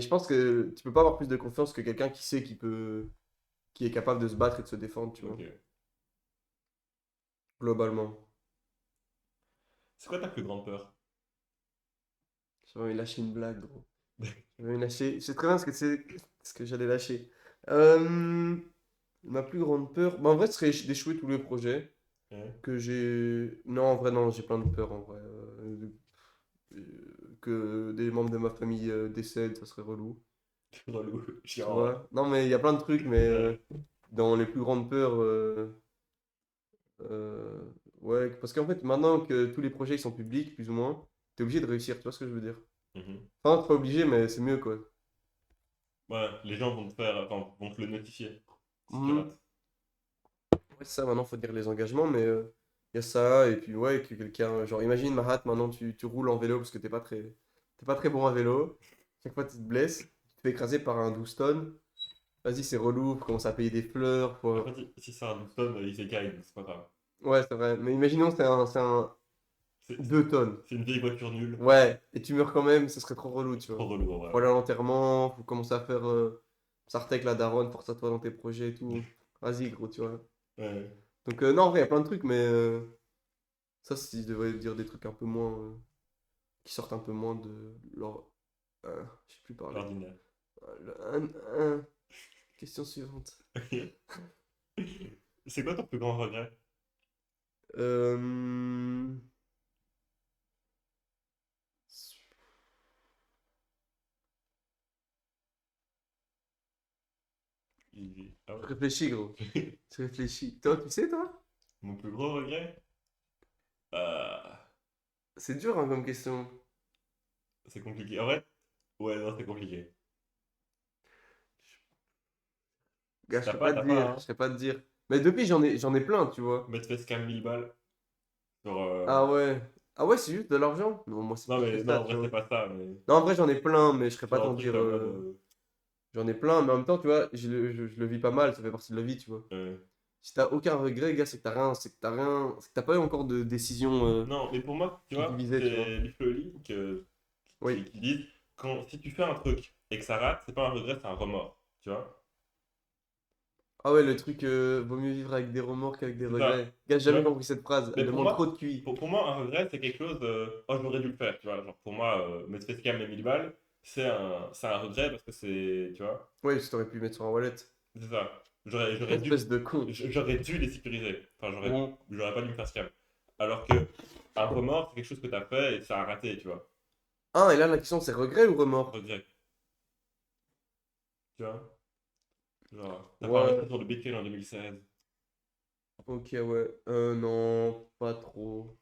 je pense que tu peux pas avoir plus de confiance que quelqu'un qui sait qui est capable de se battre et de se défendre, tu vois. Ok. Globalement. C'est quoi ta plus grande peur? J'avais envie de lâcher une blague, gros. J'avais envie de lâcher. Je sais très bien ce que j'allais lâcher. Euh, Ma plus grande peur. Bah, en vrai, ce serait d'échouer tous les projets Ouais. que j'ai. Non, en vrai, non, j'ai plein de peurs, en vrai. Que des membres de ma famille décèdent, ça serait relou. Relou. Tu Chiant, ouais. vois? Non, mais il y a plein de trucs, mais Ouais. dans les plus grandes peurs. Euh, ouais, parce qu'en fait, maintenant que tous les projets ils sont publics, plus ou moins, t'es obligé de réussir, tu vois ce que je veux dire? Mhm. Enfin, t'es pas obligé, mais c'est mieux, quoi. Ouais, les gens vont te faire, enfin, vont te le notifier si tu Mhm. rates. Ouais, c'est ça, maintenant, faut dire les engagements, mais il y a ça, et puis ouais, que quelqu'un, genre, imagine, Mahat, maintenant, tu roules en vélo parce que t'es pas très bon à vélo. Chaque fois, tu te blesses, tu te fais écraser par un 12 tonnes. Vas-y, c'est relou, faut commencer à payer des fleurs, Après, si c'est un Houston, il s'écaille, donc c'est pas grave. Ouais, c'est vrai, mais imaginons, c'est un C'est 2 tonnes. c'est une vieille voiture nulle. Ouais, et tu meurs quand même, ça serait trop relou, tu C'est vois. trop relou, en vrai. Faut aller à l'enterrement, faut commencer à faire Sartek la daronne, force à toi dans tes projets et tout. Vas-y, gros, tu vois. Ouais. Donc, non, en vrai, il y a plein de trucs, mais ça, si je devrais dire des trucs un peu moins. Qui sortent un peu moins de leur. Je sais plus parler. L'ordinaire. Euh, Question suivante. Ok. C'est quoi ton plus grand regret? Euh... Ah Je réfléchis, gros. ouais. Je réfléchis. Toi, tu sais, toi? Mon plus gros regret? Euh, C'est dur, hein, comme question. c'est compliqué. En vrai, ouais, non, c'est compliqué. Gars, je T'as sais pas, pas te t'as pas, dire. Je hein? sais pas te dire. Mais depuis, j'en ai plein, tu vois. Mettre facecam 1000 balles sur. Ah ouais. Ah ouais, c'est juste de l'argent? Non, moi, c'est Non, pire que mais non, ça, en tu vrai, c'est vois. pas ça, mais. Non, en vrai, j'en ai plein, mais je serais pas Sur un t'en truc dire. en mode. J'en ai plein, mais en même temps, tu vois, je le vis pas mal, ça fait partie de la vie, tu vois. Si t'as aucun regret, gars, c'est que t'as pas eu encore de décision Non, mais pour moi, tu qui vois, divisait, tu vois. c'est Biff Loli Oui. qui dit si tu fais un truc et que ça rate, c'est pas un regret, c'est un remords. Tu vois? Ah ouais, le truc, vaut mieux vivre avec des remords qu'avec des C'est ça. regrets. Gars, j'ai Tu jamais vois? compris cette phrase, Mais elle demande trop de QI. pour moi, un regret, c'est quelque chose de oh, j'aurais dû le faire. Tu vois? Genre, pour moi, mettre facecam et 1000 balles, c'est un regret parce que c'est. Tu vois? Ouais, parce que t'aurais pu mettre sur un wallet. C'est ça. Espèce de con. J'aurais dû les sécuriser. Enfin, Mm. j'aurais pas dû me faire scam. Alors que un remords, c'est quelque chose que t'as fait et ça a raté, tu vois. Ah, et là, la question, c'est regret ou remords? Regret. Tu vois? Genre, t'as pas investi Ouais, sur le Bitcoin en 2016. ok, ouais. Non, pas trop.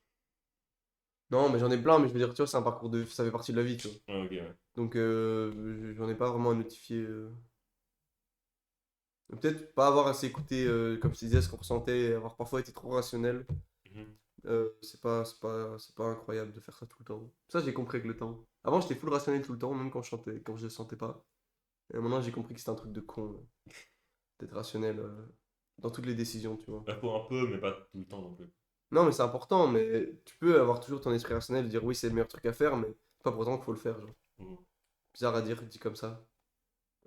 Non, mais j'en ai plein, mais je veux dire, tu vois, c'est un parcours de vie, ça fait partie de la vie, tu vois. Ouais, ok, ouais. Donc, j'en ai pas vraiment à notifier. Peut-être pas avoir assez écouté, comme je te disais, ce qu'on ressentait, avoir parfois été trop rationnel. Mhm. C'est pas incroyable de faire ça tout le temps. Ça, j'ai compris avec le temps. Avant, j'étais full rationnel tout le temps, même quand je chantais, quand je le sentais pas. Et maintenant, j'ai compris que c'était un truc de con, d'être rationnel dans toutes les décisions, tu vois. Il faut un peu, mais pas tout le temps non plus. Non, mais c'est important, mais tu peux avoir toujours ton esprit rationnel et dire oui, c'est le meilleur truc à faire, mais pas pour autant qu'il faut le faire, genre. Mm. Bizarre à dire, dit comme ça.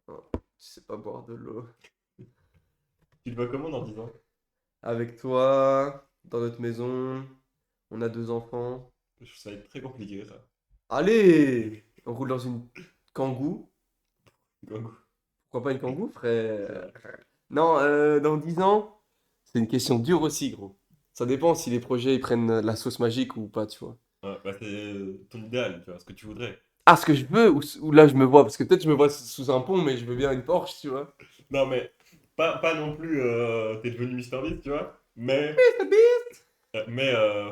Oh, tu sais pas boire de l'eau. Tu te vois comment dans 10 ans? Avec toi, dans notre maison, on a 2 enfants. Ça va être très compliqué, ça. Allez! On roule dans une Kangoo. Gangou. Pourquoi pas une Kangoo, C'est frère? vrai. Non, dans 10 ans, c'est une question dure aussi, gros. Ça dépend si les projets ils prennent la sauce magique ou pas, tu vois. Ouais, bah, c'est ton idéal, tu vois, ce que tu voudrais. Ah, ce que je veux, ou là je me vois, parce que peut-être je me vois sous un pont, mais je veux bien une Porsche, tu vois. Non, mais pas non plus, t'es devenu Mister Beast, tu vois,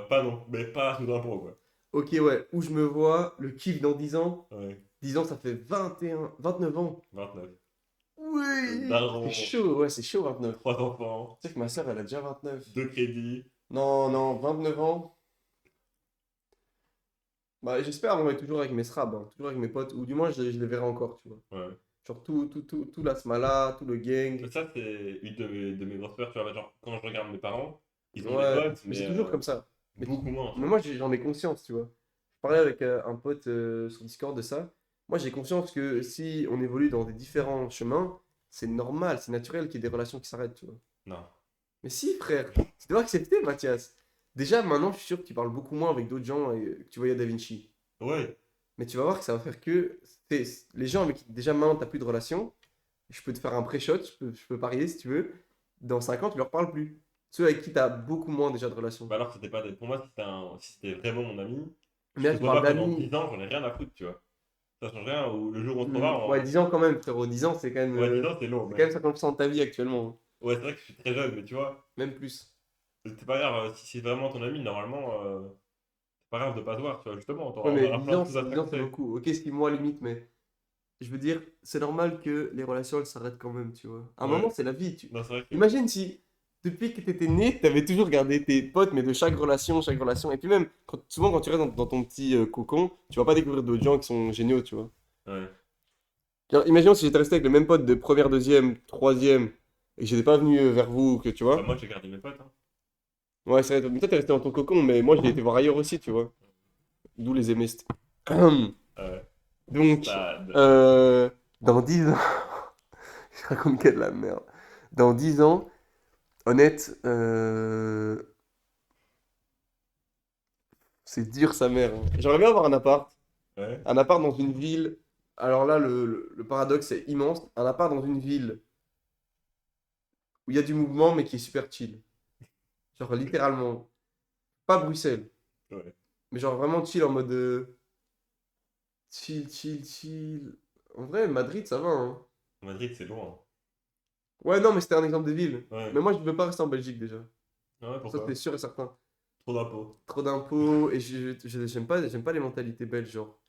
pas non, mais pas sous impôt, quoi. Ok, ouais, où je me vois, le kiff dans 10 ans. Ouais, 10 ans, ça fait 29 ans. 29. Oui! C'est Daron, chaud, ouais, c'est chaud 29. 3 enfants, Tu sais que ma soeur, elle a déjà 29. 2 crédits. Non, non, 29 ans. Bah, j'espère, on va être toujours avec mes srabs, hein, toujours avec mes potes, ou du moins je les verrai encore, tu vois. Ouais. Genre tout la smala, tout le gang. Ça, c'est une de mes grosses peurs, tu vois, genre, quand je regarde mes parents, ils ont des Ouais, potes, mais mais c'est toujours comme ça. Mais, beaucoup moins, tu mais vois. moi, j'en ai conscience, tu vois. Je parlais avec un pote sur Discord de ça. Moi, j'ai conscience que si on évolue dans des différents chemins, c'est normal, c'est naturel qu'il y ait des relations qui s'arrêtent, tu vois. Non. Mais si, frère, tu dois accepter, Mathias. Déjà, maintenant, je suis sûr que tu parles beaucoup moins avec d'autres gens et que tu voyais Da Vinci. Ouais, Mais tu vas voir que ça va faire que les gens avec qui déjà maintenant tu n'as plus de relation, je peux te faire un pré-shot, je peux parier si tu veux, dans 5 ans, tu leur parles plus. Ceux avec qui tu as beaucoup moins déjà de relation. bah alors, c'était pas pour moi, si c'était vraiment mon ami, je Mais te là, tu vois parles pas pendant d'amis. 10 ans, j'en ai rien à foutre, tu vois. Ça change rien, ou le jour où on se revoit, Ouais, 10 ans quand même, frérot. 10 ans, ouais, 10 ans, c'est long, c'est quand mais même 50% de ta vie actuellement, hein. ouais, c'est vrai que je suis très jeune, mais tu vois, Même plus. c'est pas grave, si c'est vraiment ton ami, normalement, c'est pas grave de pas se voir, tu vois, justement, Ouais, on mais aura 10 plein de ans, choses à te 10 ans, c'est raconter. beaucoup. Ok, 6 mois limite, mais je veux dire, c'est normal que les relations, elles s'arrêtent quand même, tu vois. À un moment, Ouais, c'est la vie. non, c'est vrai que. Imagine si, depuis que tu étais né, tu avais toujours gardé tes potes, mais de chaque relation. Et puis même, souvent, quand tu restes dans ton petit cocon, tu vas pas découvrir d'autres gens qui sont géniaux, tu vois. Ouais. Genre, imaginons si j'étais resté avec le même pote de première, deuxième, troisième, et que j'étais pas venu vers vous, que tu Bah, vois. moi, j'ai gardé mes potes, hein. Ouais, c'est vrai, mais toi, t'es resté dans ton cocon, mais moi, j'ai été voir ailleurs aussi, tu vois. D'où les émistes. Ouais. Donc, Sad. euh, dans 10 ans, je raconte que de la merde. Dans 10 ans, honnête, c'est dur sa mère, hein. J'aimerais bien avoir un appart. Ouais. Un appart dans une ville. Alors là, le paradoxe est immense. Un appart dans une ville où il y a du mouvement, mais qui est super chill. Genre littéralement. Pas Bruxelles. Ouais. Mais genre vraiment chill en mode chill, chill, chill. En vrai, Madrid, ça va, hein. Madrid, c'est loin. Ouais, non, mais c'était un exemple de ville. Ouais. Mais moi, je veux pas rester en Belgique déjà. Ah ouais, Ça, c'est pourquoi? sûr et certain. Trop d'impôts. Trop d'impôts et j'aime pas les mentalités belges, genre.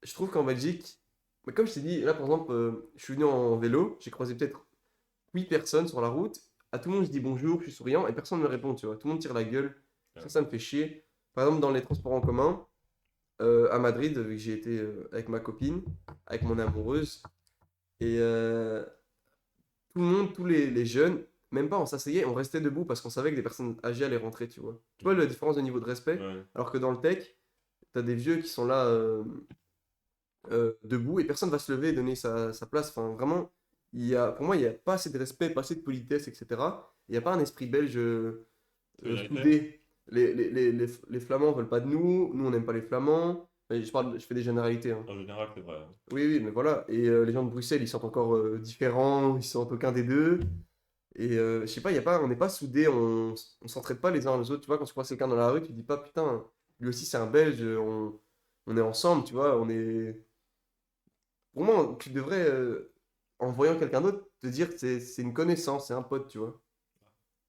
Je trouve qu'en Belgique, mais comme je t'ai dit, là par exemple, je suis venu en vélo, j'ai croisé peut-être 8 personnes sur la route. À tout le monde, je dis bonjour, je suis souriant et personne ne me répond, tu vois. Tout le monde tire la gueule. Ouais. Ça me fait chier. Par exemple, dans les transports en commun, à Madrid, vu que j'ai été avec ma copine, avec mon amoureuse, et tout le monde, tous les jeunes, même pas on s'asseyait, on restait debout parce qu'on savait que des personnes âgées allaient rentrer, tu vois. Tu vois la différence de niveau de respect? Ouais. Alors que dans le tech, t'as des vieux qui sont là debout et personne va se lever et donner sa place. Enfin, vraiment, pour moi, il n'y a pas assez de respect, pas assez de politesse, etc. Il n'y a pas un esprit belge Solidarité? soudé. Les Flamands veulent pas de nous, nous on n'aime pas les Flamands. Mais je fais des généralités, hein. En général, c'est vrai. Oui, oui, mais voilà. Et les gens de Bruxelles, ils sont encore différents, ils sont aucun des deux. Et je sais pas, on n'est pas soudés, on s'entraide pas les uns les autres. Tu vois, quand tu croises quelqu'un dans la rue, tu dis pas putain, lui aussi c'est un Belge, on est ensemble, tu vois, on est. Pour moi, tu devrais, en voyant quelqu'un d'autre, te dire que c'est une connaissance, c'est un pote, tu vois.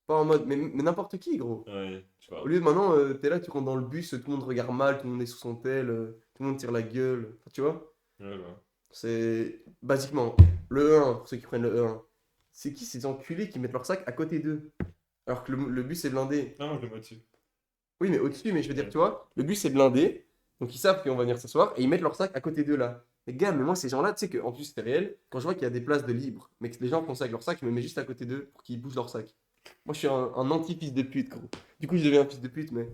Pas en mode, mais n'importe qui, gros. Ouais, je sais Au pas. lieu de maintenant, t'es là, tu rentres dans le bus, tout le monde regarde mal, tout le monde est sous son tel, tout le monde tire la gueule. Enfin, tu vois? Ouais, ouais. C'est basiquement le E1, pour ceux qui prennent le E1. C'est qui ces enculés qui mettent leur sac à côté d'eux? Alors que le bus est blindé. Non, moi, je le mets dessus. Oui, mais au-dessus, mais je veux dire, Ouais. tu vois, le bus est blindé, donc ils savent qu'on va venir s'asseoir, et ils mettent leur sac à côté d'eux là. Mais gars, mais moi, ces gens-là, tu sais qu'en plus, c'est réel. Quand je vois qu'il y a des places de libre, mais que les gens font ça avec leur sac, je me mets juste à côté d'eux pour qu'ils bougent leur sac. Moi, je suis un anti-fils de pute, gros. Du coup, je deviens un fils de pute, mais.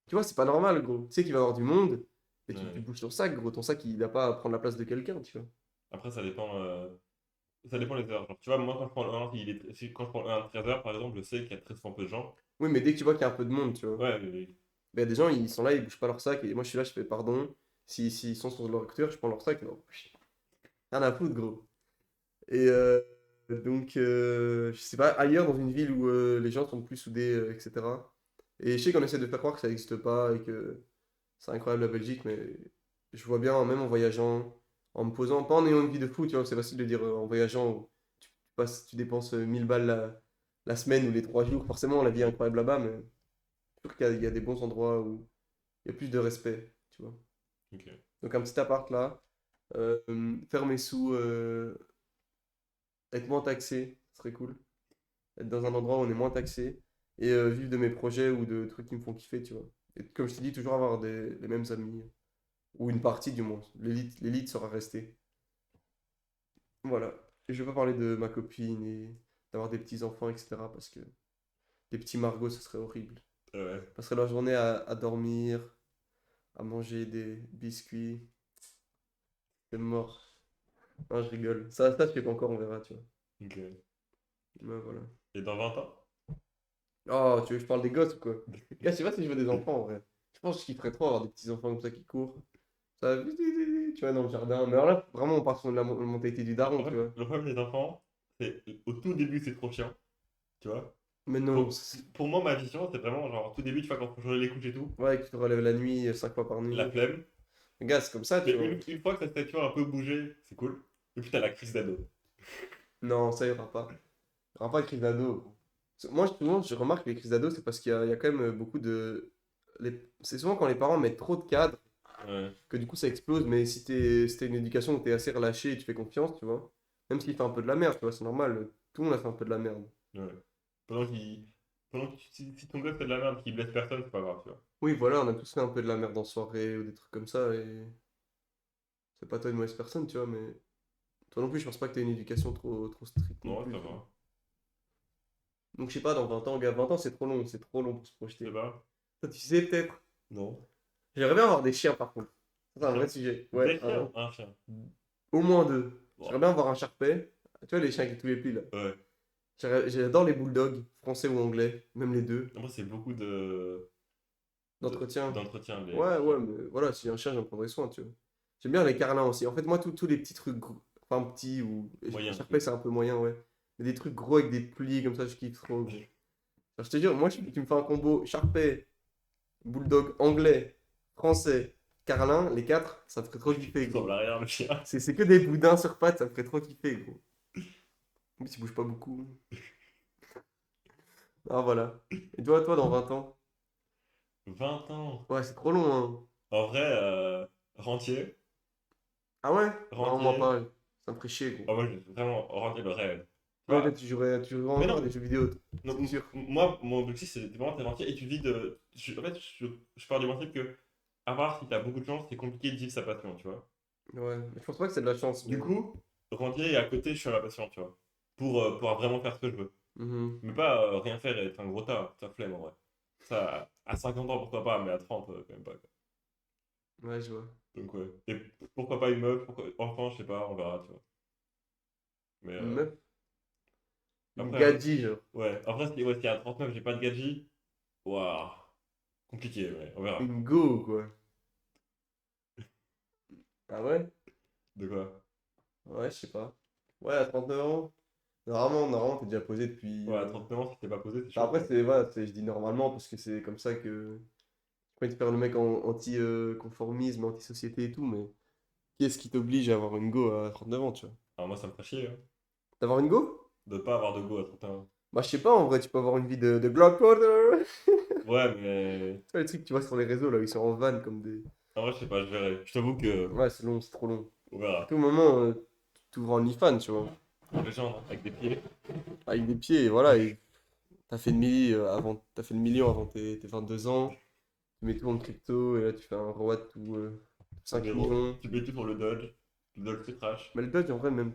Tu vois, c'est pas normal, gros. Tu sais qu'il va y avoir du monde, et tu Ouais. bouges ton sac, gros. Ton sac, il n'a pas à prendre la place de quelqu'un, tu vois. Après, ça dépend les heures. Genre, tu vois, moi, quand je prends le 1, quand je prends le 1 à 13h, par exemple, je sais qu'il y a très souvent peu de gens. Oui, mais dès que tu vois qu'il y a un peu de monde, tu vois. Ouais, Ben, il y a des gens, ils sont là, ils bougent pas leur sac, et moi, je suis là, je fais pardon. S'ils sont sur leur écouteur, je prends leur sac, non. Rien à foutre, gros. Et donc, je sais pas, ailleurs dans une ville où les gens sont plus soudés, etc. Et je sais qu'on essaie de faire croire que ça n'existe pas et que c'est incroyable la Belgique, mais je vois bien, même en voyageant, en me posant, pas en ayant une vie de fou, tu vois, c'est facile de dire en voyageant, où tu dépenses 1000 balles la semaine ou les 3 jours, forcément la vie est incroyable là-bas, mais je trouve qu'il y a des bons endroits où il y a plus de respect, tu vois. ok. Donc un petit appart là, faire mes sous, être moins taxé, ce serait cool. Être dans un endroit où on est moins taxé et vivre de mes projets ou de trucs qui me font kiffer, tu vois. Et comme je t'ai dit, toujours avoir les mêmes amis, ou une partie du moins. L'élite sera restée. Voilà. Et je vais pas parler de ma copine et d'avoir des petits-enfants, etc. parce que les petits Margot, ce serait horrible. Ouais. Je passerai la journée à dormir, à manger des biscuits. C'est mort. Non, je rigole. Ça, je sais pas encore, on verra, tu vois. Ok. Mais voilà. Et dans 20 ans? Oh, tu veux que je parle des gosses ou quoi? Gars, je sais pas si je veux des enfants en vrai. Je pense que je kifferais trop avoir des petits enfants comme ça qui courent. Ça, tu vois, dans le jardin. Mais alors là, vraiment, on part sur la mentalité du daron, En tu fait, vois. le problème des enfants, c'est au tout début, c'est trop chiant. Tu vois? Mais non, Pour moi, ma vision, c'est vraiment genre, au tout début, tu vois, quand je les couche et tout, ouais, que tu te relèves la nuit 5 fois par la nuit. flemme. Mais gars, c'est comme ça, Mais tu vois. une fois que ça s'est, tu vois, un peu bougé, c'est cool. Et puis t'as la crise d'ado. Non, ça ira pas. Il y aura pas de crise d'ado. Moi, souvent, je remarque que les crises d'ado, c'est parce qu'il y a quand même beaucoup de. C'est souvent quand les parents mettent trop de cadres Ouais, que du coup ça explose. Mais si t'as une éducation où t'es assez relâché et tu fais confiance, tu vois. Même s'il fait un peu de la merde, tu vois, c'est normal. Tout le monde a fait un peu de la merde. ouais. Pendant qu'il. Si ton gosse fait de la merde, qu'il blesse personne, c'est pas grave, tu vois. Oui, voilà, on a tous fait un peu de la merde en soirée ou des trucs comme ça. Et c'est pas toi une mauvaise personne, tu vois. Mais toi non plus, je pense pas que t'aies une éducation trop stricte non Non, plus, ça tu vois. va. Donc je sais pas, dans 20 ans, gars, 20 ans c'est trop long pour se Je sais projeter. pas. Toi, tu sais peut-être. Non. J'aimerais bien avoir des chiens par contre. Ça, c'est un vrai Chien. sujet. Ouais, Des chiens, un chien. au moins deux. J'aimerais Wow. bien avoir un Sharpei. Tu vois, les chiens avec tous les plis là. Ouais. J'adore les bulldogs, français ou anglais, même les deux. Après, c'est beaucoup D'entretien. d'entretien, les Ouais, chiens. ouais, mais voilà, si j'ai un chien, j'en prendrai soin, tu vois. J'aime bien les carlins aussi. En fait, moi, tous les petits trucs, enfin petits ou. Moyen. Sharpei, c'est un peu moyen, ouais. Mais des trucs gros avec des plis comme ça, je kiffe trop, gros. Alors, je te jure, moi, tu me fais un combo Sharpei, bulldog anglais, français, carlin, les quatre, ça me ferait trop kiffer, Il ressemble gros. à rien, le chien. C'est que des boudins sur pattes, ça me ferait trop kiffer, gros. En plus, ils bougent pas beaucoup. Ah, voilà. Et toi, dans 20 ans? 20 ans. Ouais, c'est trop long, hein. En vrai, rentier. Ah ouais? Non, moi Rentier. pas. Ça me ferait chier, gros. Ah, moi, j'ai vraiment rentier le rêve. Tu Ouais, toi, vois? tu jouerais Mais encore à non, des jeux vidéo, non, c'est sûr. moi, mon objectif, c'est vraiment d'être rentier et tu vis de. En fait, je pars du principe que, à part si t'as beaucoup de chance, c'est compliqué de vivre sa passion, tu vois. Ouais, mais je pense pas que c'est de la chance, Du mais. coup, rentier et à côté, je suis à ma passion, tu vois. Pour pouvoir vraiment faire ce que je veux. Mhm. Mais pas rien faire et être un gros tas, ça flemme en vrai. Ça, à 50 ans, pourquoi pas, mais à 30, quand même pas, quoi. Ouais, je vois. Donc, ouais. Et pourquoi pas une meuf, enfant, je sais pas, on verra, tu vois. Mais Une meuf? Une après, gadji, genre. ouais. Après, si à 39, j'ai pas de gadget, waouh, compliqué, ouais, on verra. Une go, quoi. Ah ouais? De quoi? Ouais, je sais pas. Ouais, à 39 ans. Normalement, t'es déjà posé depuis. Ouais, à 39 ans, si t'es pas posé, c'est Enfin, chaud, après, quoi. voilà, je dis normalement parce que c'est comme ça que. Pas de faire le mec anti-conformisme, anti-société et tout, mais qui est-ce qui t'oblige à avoir une go à 39 ans, tu vois? Alors, moi, ça me ferait chier, hein, D'avoir une go? de pas avoir de go à 31 ans. Bah, je sais pas, en vrai, tu peux avoir une vie de Globetrotter. Ouais, mais. Tu vois, les trucs que tu vois sur les réseaux, là, où ils sont en van comme des. En vrai, je sais pas, je verrai. Je t'avoue que. Ouais, c'est long, c'est trop long. On À verra. tout moment, tu ouvres OnlyFans, tu vois. Les gens, hein, avec des pieds. Avec des pieds, et voilà. Et t'as fait le million avant tes 22 ans. Tu mets tout en crypto, et là, tu fais un roi de tout 5 Numéro. millions. Tu mets tout pour le Dodge. Le Dodge, c'est trash. Mais le Dodge, en vrai, même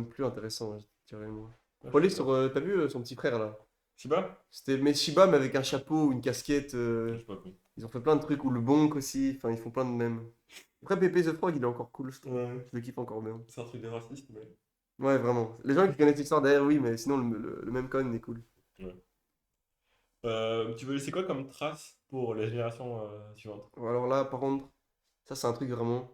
plus intéressant, ouais, je dirais moi. Ouais, Faut je aller sais sur. pas. T'as vu son petit frère là? Shiba? C'était mais Shiba, mais avec un chapeau ou une casquette. Je sais pas. Ils ont fait plein de trucs, ou le Bonk aussi. Enfin, ils font plein de mèmes. Après, Pepe the Frog, il est encore cool, je trouve. Ouais. Je le kiffe encore bien. C'est un truc de raciste, mais. Ouais, vraiment. Les gens qui connaissent l'histoire derrière, oui, mais sinon, le même con est cool. Ouais. Tu veux laisser quoi comme trace pour les générations suivantes? Alors là, par contre, ça, c'est un truc vraiment.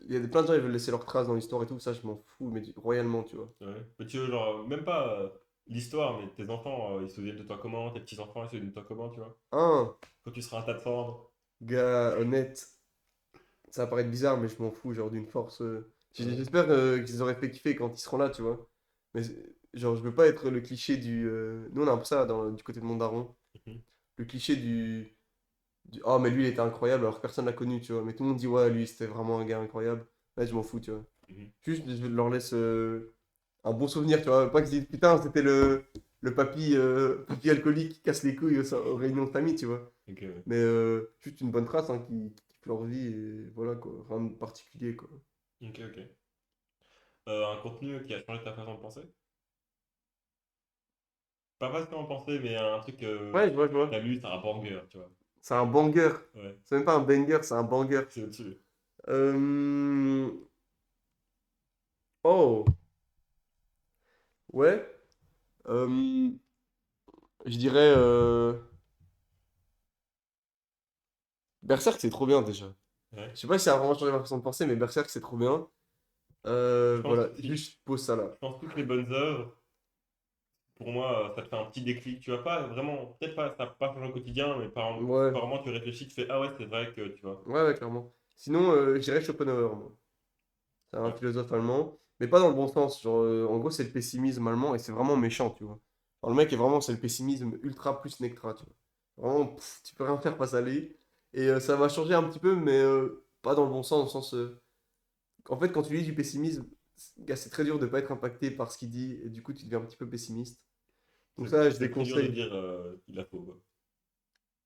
Il y a plein de gens qui veulent laisser leurs traces dans l'histoire et tout. Ça, je m'en fous, mais royalement, tu vois. Ouais. Mais tu veux, genre, même pas l'histoire, mais tes enfants, ils se souviennent de toi comment, tes petits-enfants, ils se souviennent de toi comment, tu vois? Un Quand tu seras un tas de cendres. gars honnête, ça va paraître bizarre, mais je m'en fous, genre d'une force. Ouais. J'espère qu'ils auraient fait kiffer quand ils seront là, tu vois. Mais genre, je veux pas être le cliché du. Nous, on a un peu ça du côté de mon daron. Mhm. Le cliché Oh, mais lui, il était incroyable alors que personne l'a connu, tu vois. Mais tout le monde dit, ouais, lui, c'était vraiment un gars incroyable. Là, je m'en fous, tu vois. Mhm. Juste, je leur laisse un bon souvenir, tu vois. Pas qu'ils se disent, putain, c'était le papy alcoolique qui casse les couilles aux réunions de famille, tu vois. Ok, ouais. Mais juste une bonne trace hein, qui kiffe leur vie et voilà, quoi. Rien de particulier, quoi. Ok, ok. Un contenu qui a changé ta façon de penser? Pas forcément penser, mais un truc Ouais, je vois, je que t'as vois. lu, c'est un banger, tu vois. C'est un banger. Ouais, C'est même pas un banger, c'est un banger. c'est au-dessus. Euh... Oh, ouais. Euh, Je dirais. Berserk, c'est trop bien déjà. Ouais. Je sais pas si ça a vraiment changé ma façon de penser, mais Berserk, c'est trop bien. Je pense, Voilà, juste pose ça là. je pense que toutes les bonnes œuvres, pour moi, ça te fait un petit déclic. Tu vas pas vraiment, peut-être pas, ça va pas changer au quotidien, mais Ouais, par moment, tu réfléchis, tu fais, ah ouais, c'est vrai que, tu vois. ouais, clairement. Sinon, je dirais Schopenhauer, moi. C'est un Ouais. philosophe allemand, mais pas dans le bon sens. Genre, en gros, c'est le pessimisme allemand et c'est vraiment méchant, tu vois. Alors, le mec est vraiment, c'est le pessimisme ultra plus Nectra, tu vois. Vraiment, tu peux rien faire face à lui. Et ça va changer un petit peu, mais pas dans le bon sens, dans le sens. En fait, quand tu lis du pessimisme, gars, c'est très dur de pas être impacté par ce qu'il dit et du coup, tu deviens un petit peu pessimiste. Donc, ça, je C'est très dur de déconseille. dire il a faux, quoi.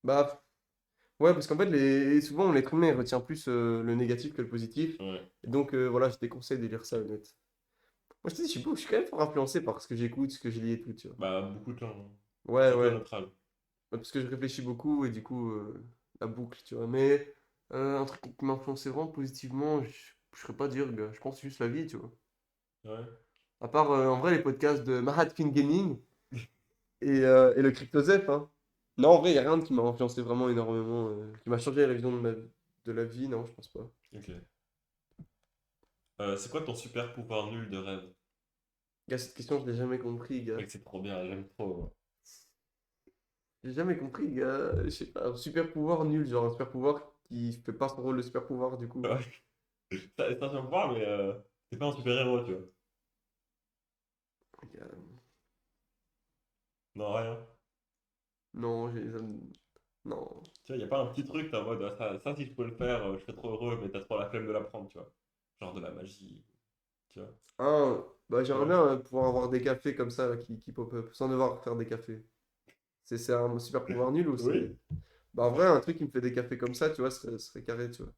Bah, ouais, parce qu'en fait, souvent, l'être humain il retient plus le négatif que le positif. Ouais. Et donc, voilà, je déconseille de lire ça, honnête. Moi, je te dis, je suis quand même fort influencé par ce que j'écoute, ce que je lis et tout, tu vois. Bah, beaucoup de gens, hein. Ouais, Surtout à ouais. notre âge. Parce que je réfléchis beaucoup et du coup, la boucle, tu vois. Mais un truc qui m'a influencé vraiment positivement, je serais pas dire, gars. Je pense juste la vie, tu vois. Ouais. À part, en vrai, les podcasts de Mahat King Gaming et le CryptoZep, hein. Non, en vrai, il n'y a rien qui m'a influencé vraiment énormément, qui m'a changé la vision de la vie, non, je pense pas. Ok. C'est quoi ton super pouvoir nul de rêve? Gars, cette question, je l'ai jamais compris, gars. Mec, c'est trop bien, j'aime trop. J'ai jamais compris, gars. Je sais pas, un super pouvoir nul, genre un super pouvoir qui fait pas son rôle de super pouvoir, du coup. Ouais. Ça j'aime pas, mais c'est pas un super-héros, tu vois. Gars, Non, rien. non, non. Tu vois, y a pas un petit truc, t'es en mode, ah, ça, si je pouvais le faire, je serais trop heureux, mais t'as trop la flemme de l'apprendre, tu vois. Genre de la magie, tu vois. Bah, j'aimerais Ouais. bien pouvoir avoir des cafés comme ça là, qui pop-up, sans devoir faire des cafés. C'est un super pouvoir nul ou Oui. c'est. Bah, en vrai, un truc qui me fait des cafés comme ça, tu vois, serait carré, tu vois.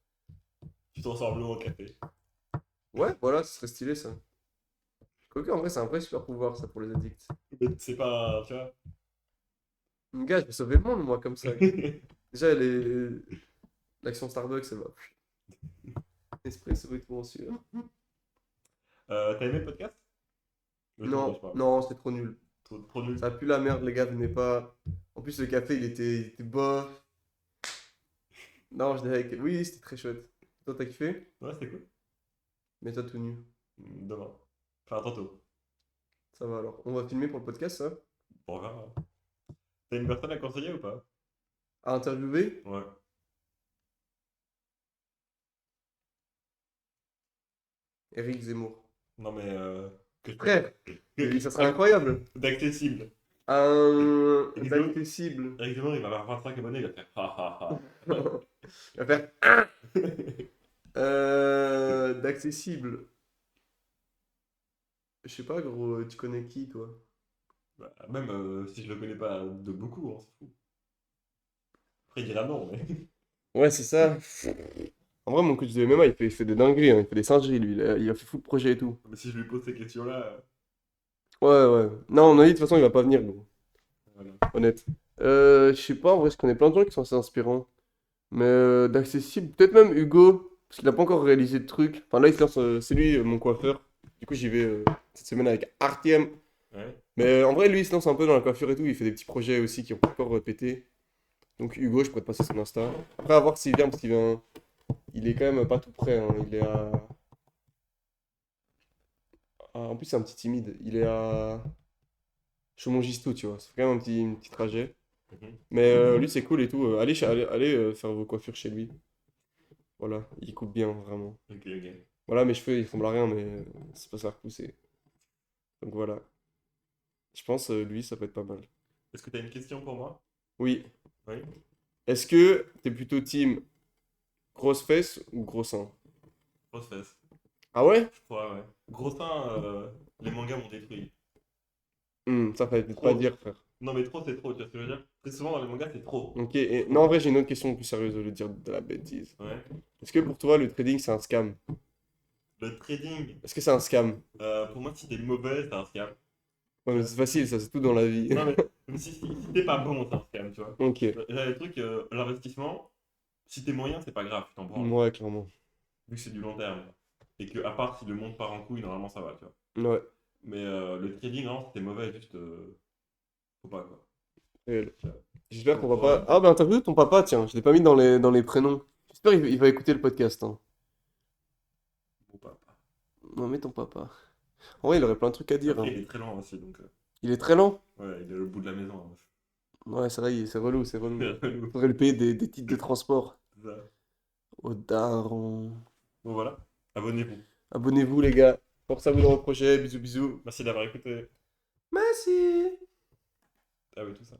Tu transformes l'eau en café. Ouais, voilà, ce serait stylé ça. Quoique, en vrai, c'est un vrai super pouvoir ça pour les addicts. Mais c'est pas, tu vois. Gars, je vais sauver le monde, moi, comme ça, gars. Déjà, l'action Starbucks, ça va. Espresso et tout en sueur. T'as aimé le podcast? Le tournoi, je Non, parle. non, c'était trop nul. Trop nul. Ça pue la merde, les gars, venez pas. En plus, le café, il était bof. Non, je dirais que oui, c'était très chouette. Toi, t'as kiffé? Ouais, c'était cool. Mais toi, tout nu. Demain. Enfin, tantôt. Ça va alors. On va filmer pour le podcast, ça? Bon, on verra. T'as une personne à conseiller ou pas? À interviewer? Ouais. Eric Zemmour. Non, mais que je peux. Frère, ça serait incroyable. D'accessible. Eric Zemmour, D'accessible. Eric Zemmour, il va avoir 25 abonnés, il va faire ha ha Il va faire ha. d'accessible. Je sais pas, gros, tu connais qui, toi? Bah, même si je le connais pas de beaucoup, on s'en fout. Après, il dira non, mais. Ouais, c'est ça. En vrai, mon coach de MMA, il fait des dingueries, hein. Il fait des singeries, lui. Il a fait full projet et tout. Mais si je lui pose ces questions-là, Ouais, ouais. Non, on a dit, de toute façon, il va pas venir, gros. voilà. Honnête. Je sais pas, en vrai, je connais plein de gens qui sont assez inspirants. Mais d'accessible, peut-être même Hugo, parce qu'il a pas encore réalisé de trucs. Enfin, là, il se lance, c'est lui, mon coiffeur. Du coup, j'y vais cette semaine avec Artiem. Ouais. Mais en vrai, lui, il se lance un peu dans la coiffure et tout. Il fait des petits projets aussi qui ont pas encore pété. Donc, Hugo, je pourrais te passer son Insta. Après, à voir s'il vient, parce qu'il vient. Il est quand même pas tout près, hein. Il est à. En plus, c'est un petit timide. Il est à Chaumont-Gistoux, tu vois. Ça fait quand même un petit trajet. Mhm. Mais lui, c'est cool et tout. Allez faire vos coiffures chez lui. Voilà, il coupe bien, vraiment. Ok, ok. Voilà, mes cheveux, ils ressemblent à rien, mais c'est pas ça repousser. Donc voilà. Je pense, lui, ça peut être pas mal. Est-ce que t'as une question pour moi? Oui. Oui. Est-ce que t'es plutôt team grosse fesse ou gros sein? Grosse fesse. Ah ouais? Je crois, ouais. Gros sein, les mangas m'ont détruit. Ça fallait peut-être pas Trop. dire, frère. Non, mais trop, c'est trop, tu vois ce que je veux dire? Très souvent dans les mangas, c'est trop. Ok, non, en vrai, j'ai une autre question plus sérieuse au lieu de dire de la bêtise. Ouais. Est-ce que pour toi, le trading, c'est un scam? Le trading, Est-ce que c'est un scam? pour moi, si t'es mauvais, c'est un scam. Ouais, mais c'est facile, ça, c'est tout dans la vie. Non, mais même si t'es pas bon, c'est un scam, tu vois. Ok. Là, le truc, l'investissement, si t'es moyen, c'est pas grave, tu t'en branles. Ouais, clairement. Vu que c'est du long terme. Et que, à part si le monde part en couille, normalement ça va, tu vois. Ouais, Mais le trading, non, si t'es mauvais, juste. Faut pas, quoi. réel. Tu vois. J'espère qu'on Donc, va pour, pas. Ah, bah, t'as vu ton papa, tiens, je l'ai pas mis dans les prénoms. J'espère qu'il va écouter le podcast, hein. faut pas. Non, mais ton papa. En vrai, il aurait plein de trucs à dire, Après, hein. il est très loin aussi, donc. Il est très lent. Ouais, il est au bout de la maison, hein. Ouais, c'est vrai, c'est relou, c'est relou. C'est relou. Faudrait le payer des titres de transport. C'est ça. Au daron. Bon, voilà. Abonnez-vous. Abonnez-vous, les gars. Force à vous dans vos projets. Bisous, bisous. Merci d'avoir écouté. Merci. Ah oui, tout ça.